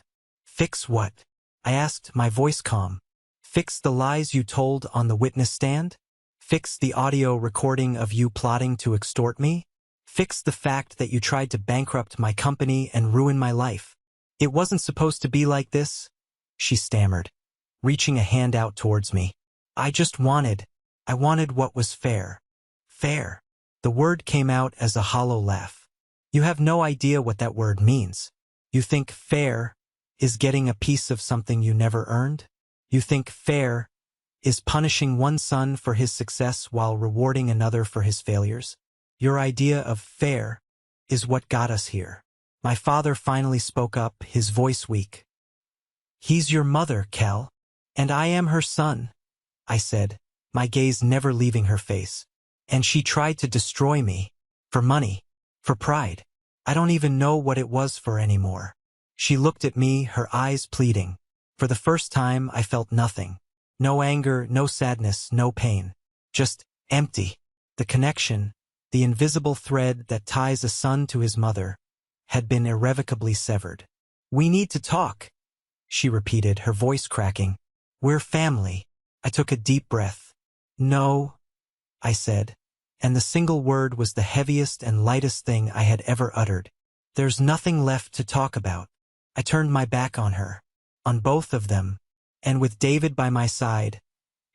"Fix what?" I asked, my voice calm. "Fix the lies you told on the witness stand? Fix the audio recording of you plotting to extort me? Fix the fact that you tried to bankrupt my company and ruin my life? It wasn't supposed to be like this," she stammered, reaching a hand out towards me. I wanted what was fair." "Fair?" The word came out as a hollow laugh. "You have no idea what that word means. You think fair is getting a piece of something you never earned? You think fair is punishing one son for his success while rewarding another for his failures? Your idea of fair is what got us here." My father finally spoke up, his voice weak. "He's your mother, Cal. And I am her son," I said, my gaze never leaving her face. "And she tried to destroy me. For money. For pride. I don't even know what it was for anymore." She looked at me, her eyes pleading. For the first time, I felt nothing. No anger, no sadness, no pain. Just empty. The connection, the invisible thread that ties a son to his mother, had been irrevocably severed. "We need to talk," she repeated, her voice cracking. "We're family." I took a deep breath. "No," I said, and the single word was the heaviest and lightest thing I had ever uttered. "There's nothing left to talk about." I turned my back on her, on both of them, and with David by my side,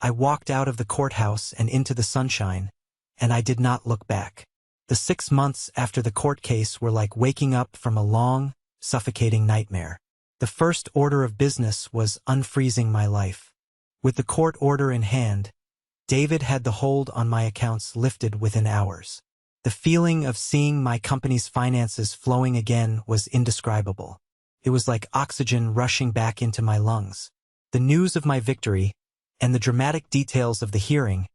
I walked out of the courthouse and into the sunshine, and I did not look back. The 6 months after the court case were like waking up from a long, suffocating nightmare. The first order of business was unfreezing my life. With the court order in hand, David had the hold on my accounts lifted within hours. The feeling of seeing my company's finances flowing again was indescribable. It was like oxygen rushing back into my lungs. The news of my victory, and the dramatic details of the hearing,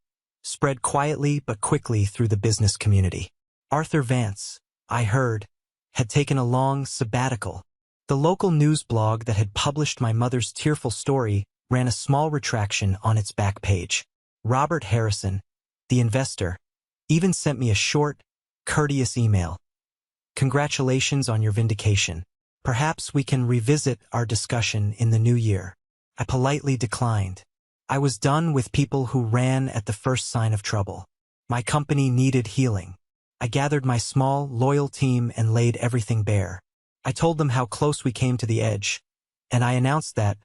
spread quietly but quickly through the business community. Arthur Vance, I heard, had taken a long sabbatical. The local news blog that had published my mother's tearful story ran a small retraction on its back page. Robert Harrison, the investor, even sent me a short, courteous email. "Congratulations on your vindication. Perhaps we can revisit our discussion in the new year." I politely declined. I was done with people who ran at the first sign of trouble. My company needed healing. I gathered my small, loyal team and laid everything bare. I told them how close we came to the edge, and I announced that,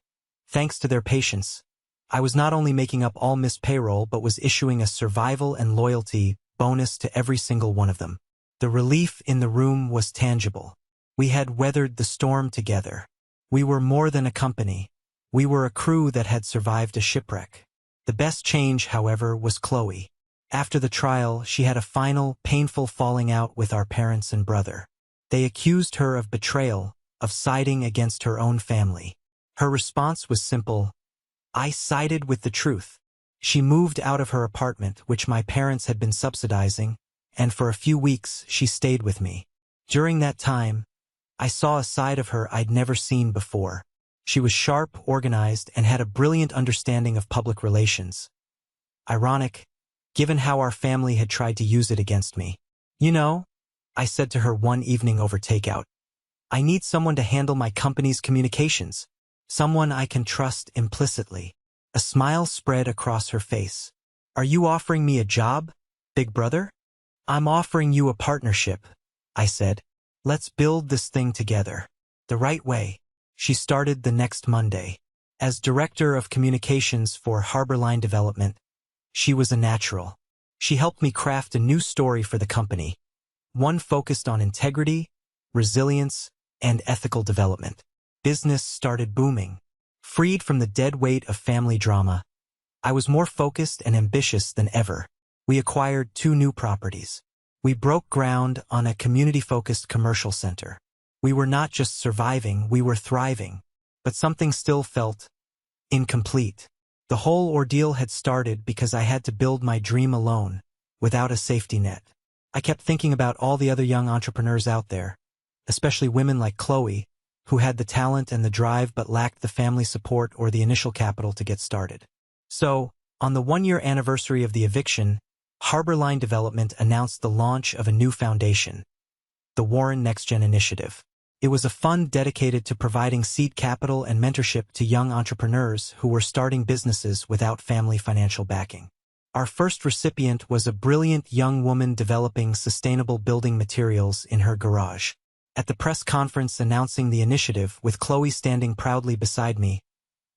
thanks to their patience, I was not only making up all missed payroll but was issuing a survival and loyalty bonus to every single one of them. The relief in the room was tangible. We had weathered the storm together. We were more than a company. We were a crew that had survived a shipwreck. The best change, however, was Chloe. After the trial, she had a final, painful falling out with our parents and brother. They accused her of betrayal, of siding against her own family. Her response was simple: I sided with the truth. She moved out of her apartment, which my parents had been subsidizing, and for a few weeks she stayed with me. During that time, I saw a side of her I'd never seen before. She was sharp, organized, and had a brilliant understanding of public relations. Ironic, given how our family had tried to use it against me. You know, I said to her one evening over takeout, I need someone to handle my company's communications. Someone I can trust implicitly. A smile spread across her face. Are you offering me a job, big brother? I'm offering you a partnership, I said. Let's build this thing together. The right way. She started the next Monday. As director of communications for Harborline Development, she was a natural. She helped me craft a new story for the company, one focused on integrity, resilience, and ethical development. Business started booming. Freed from the dead weight of family drama, I was more focused and ambitious than ever. We acquired 2 new properties. We broke ground on a community-focused commercial center. We were not just surviving, we were thriving. But something still felt incomplete. The whole ordeal had started because I had to build my dream alone, without a safety net. I kept thinking about all the other young entrepreneurs out there, especially women like Chloe, who had the talent and the drive but lacked the family support or the initial capital to get started. So, on the 1-year anniversary of the Eviction, Harborline Development announced the launch of a new foundation, the Warren NextGen Initiative. It was a fund dedicated to providing seed capital and mentorship to young entrepreneurs who were starting businesses without family financial backing. Our first recipient was a brilliant young woman developing sustainable building materials in her garage. At the press conference announcing the initiative, with Chloe standing proudly beside me,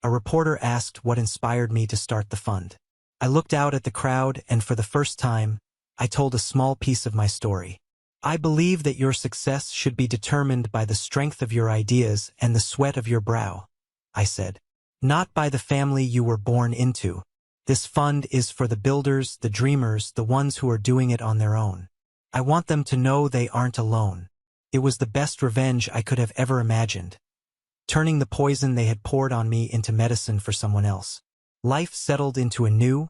a reporter asked what inspired me to start the fund. I looked out at the crowd, and for the first time, I told a small piece of my story. I believe that your success should be determined by the strength of your ideas and the sweat of your brow, I said. Not by the family you were born into. This fund is for the builders, the dreamers, the ones who are doing it on their own. I want them to know they aren't alone. It was the best revenge I could have ever imagined, turning the poison they had poured on me into medicine for someone else. Life settled into a new,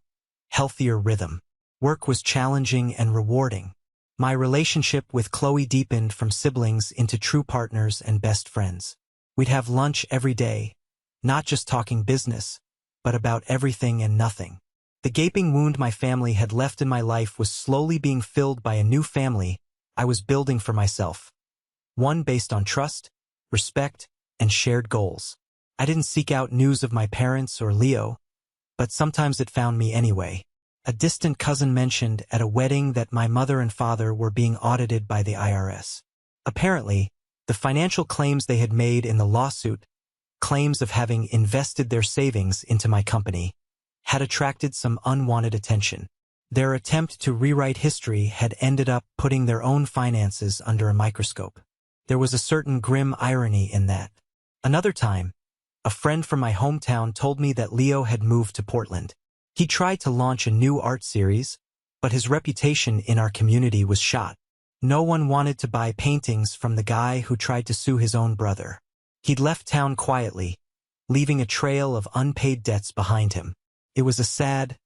healthier rhythm. Work was challenging and rewarding. My relationship with Chloe deepened from siblings into true partners and best friends. We'd have lunch every day, not just talking business, but about everything and nothing. The gaping wound my family had left in my life was slowly being filled by a new family I was building for myself. One based on trust, respect, and shared goals. I didn't seek out news of my parents or Leo, but sometimes it found me anyway. A distant cousin mentioned at a wedding that my mother and father were being audited by the IRS. Apparently, the financial claims they had made in the lawsuit, claims of having invested their savings into my company, had attracted some unwanted attention. Their attempt to rewrite history had ended up putting their own finances under a microscope. There was a certain grim irony in that. Another time, a friend from my hometown told me that Leo had moved to Portland. He tried to launch a new art series, but his reputation in our community was shot. No one wanted to buy paintings from the guy who tried to sue his own brother. He'd left town quietly, leaving a trail of unpaid debts behind him. It was a sad,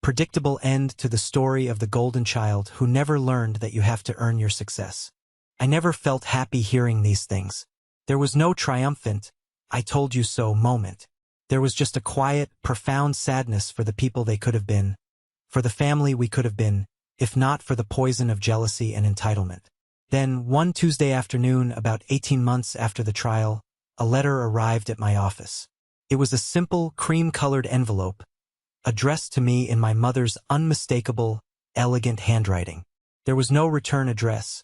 predictable end to the story of the golden child who never learned that you have to earn your success. I never felt happy hearing these things. There was no triumphant, I told you so moment. There was just a quiet, profound sadness for the people they could have been, for the family we could have been, if not for the poison of jealousy and entitlement. Then, one Tuesday afternoon, about 18 months after the trial, a letter arrived at my office. It was a simple, cream-colored envelope, addressed to me in my mother's unmistakable, elegant handwriting. There was no return address,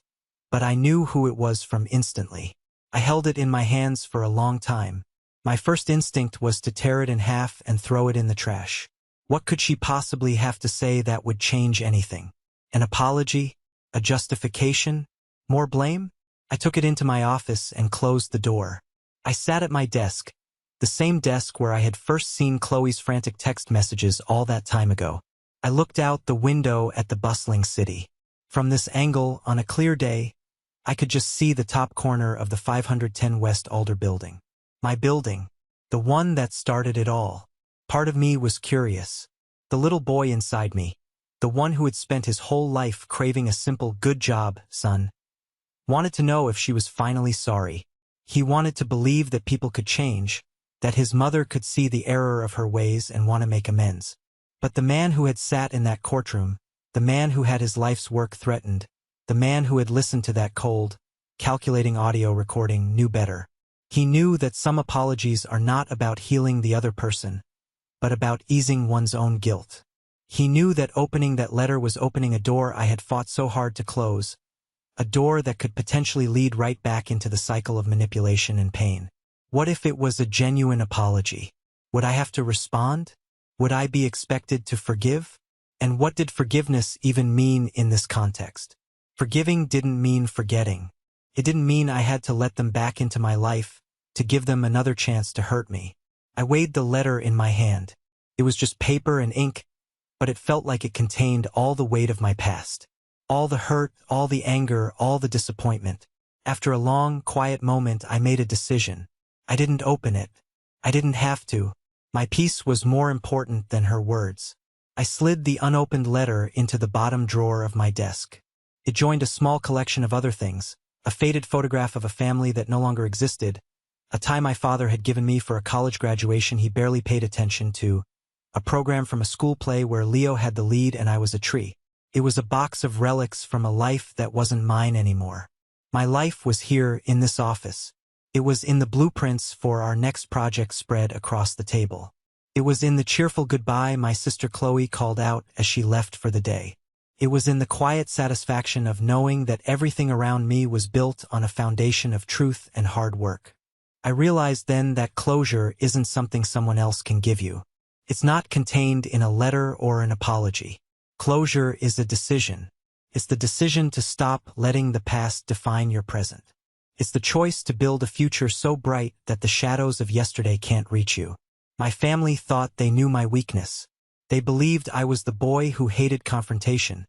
but I knew who it was from instantly. I held it in my hands for a long time. My first instinct was to tear it in half and throw it in the trash. What could she possibly have to say that would change anything? An apology? A justification? More blame? I took it into my office and closed the door. I sat at my desk, the same desk where I had first seen Chloe's frantic text messages all that time ago. I looked out the window at the bustling city. From this angle, on a clear day, I could just see the top corner of the 510 West Alder building. My building. The one that started it all. Part of me was curious. The little boy inside me. The one who had spent his whole life craving a simple "good job, son." Wanted to know if she was finally sorry. He wanted to believe that people could change, that his mother could see the error of her ways and want to make amends. But the man who had sat in that courtroom, the man who had his life's work threatened, the man who had listened to that cold, calculating audio recording knew better. He knew that some apologies are not about healing the other person, but about easing one's own guilt. He knew that opening that letter was opening a door I had fought so hard to close, a door that could potentially lead right back into the cycle of manipulation and pain. What if it was a genuine apology? Would I have to respond? Would I be expected to forgive? And what did forgiveness even mean in this context? Forgiving didn't mean forgetting. It didn't mean I had to let them back into my life, to give them another chance to hurt me. I weighed the letter in my hand. It was just paper and ink, but it felt like it contained all the weight of my past. All the hurt, all the anger, all the disappointment. After a long, quiet moment, I made a decision. I didn't open it. I didn't have to. My peace was more important than her words. I slid the unopened letter into the bottom drawer of my desk. It joined a small collection of other things, a faded photograph of a family that no longer existed, a tie my father had given me for a college graduation he barely paid attention to, a program from a school play where Leo had the lead and I was a tree. It was a box of relics from a life that wasn't mine anymore. My life was here in this office. It was in the blueprints for our next project spread across the table. It was in the cheerful goodbye my sister Chloe called out as she left for the day. It was in the quiet satisfaction of knowing that everything around me was built on a foundation of truth and hard work. I realized then that closure isn't something someone else can give you. It's not contained in a letter or an apology. Closure is a decision. It's the decision to stop letting the past define your present. It's the choice to build a future so bright that the shadows of yesterday can't reach you. My family thought they knew my weakness. They believed I was the boy who hated confrontation,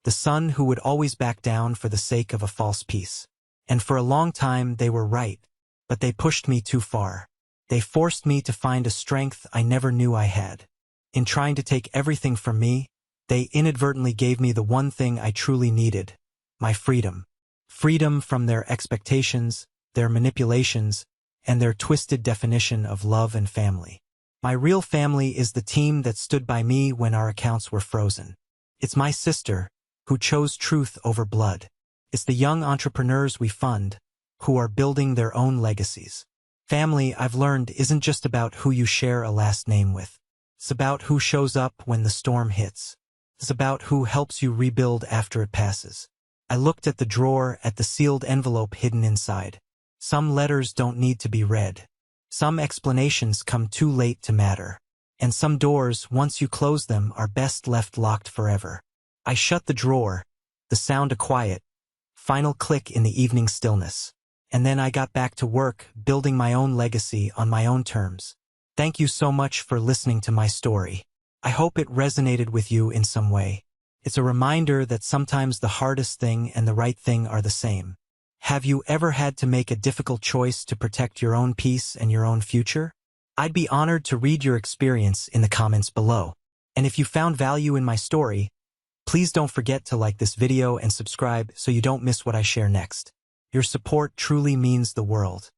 the son who would always back down for the sake of a false peace. And for a long time they were right, but they pushed me too far. They forced me to find a strength I never knew I had. In trying to take everything from me, they inadvertently gave me the one thing I truly needed, my freedom. Freedom from their expectations, their manipulations, and their twisted definition of love and family. My real family is the team that stood by me when our accounts were frozen. It's my sister, who chose truth over blood. It's the young entrepreneurs we fund, who are building their own legacies. Family, I've learned, isn't just about who you share a last name with. It's about who shows up when the storm hits. It's about who helps you rebuild after it passes. I looked at the drawer, at the sealed envelope hidden inside. Some letters don't need to be read. Some explanations come too late to matter. And some doors, once you close them, are best left locked forever. I shut the drawer, the sound a quiet, final click in the evening stillness. And then I got back to work, building my own legacy on my own terms. Thank you so much for listening to my story. I hope it resonated with you in some way. It's a reminder that sometimes the hardest thing and the right thing are the same. Have you ever had to make a difficult choice to protect your own peace and your own future? I'd be honored to read your experience in the comments below. And if you found value in my story, please don't forget to like this video and subscribe so you don't miss what I share next. Your support truly means the world.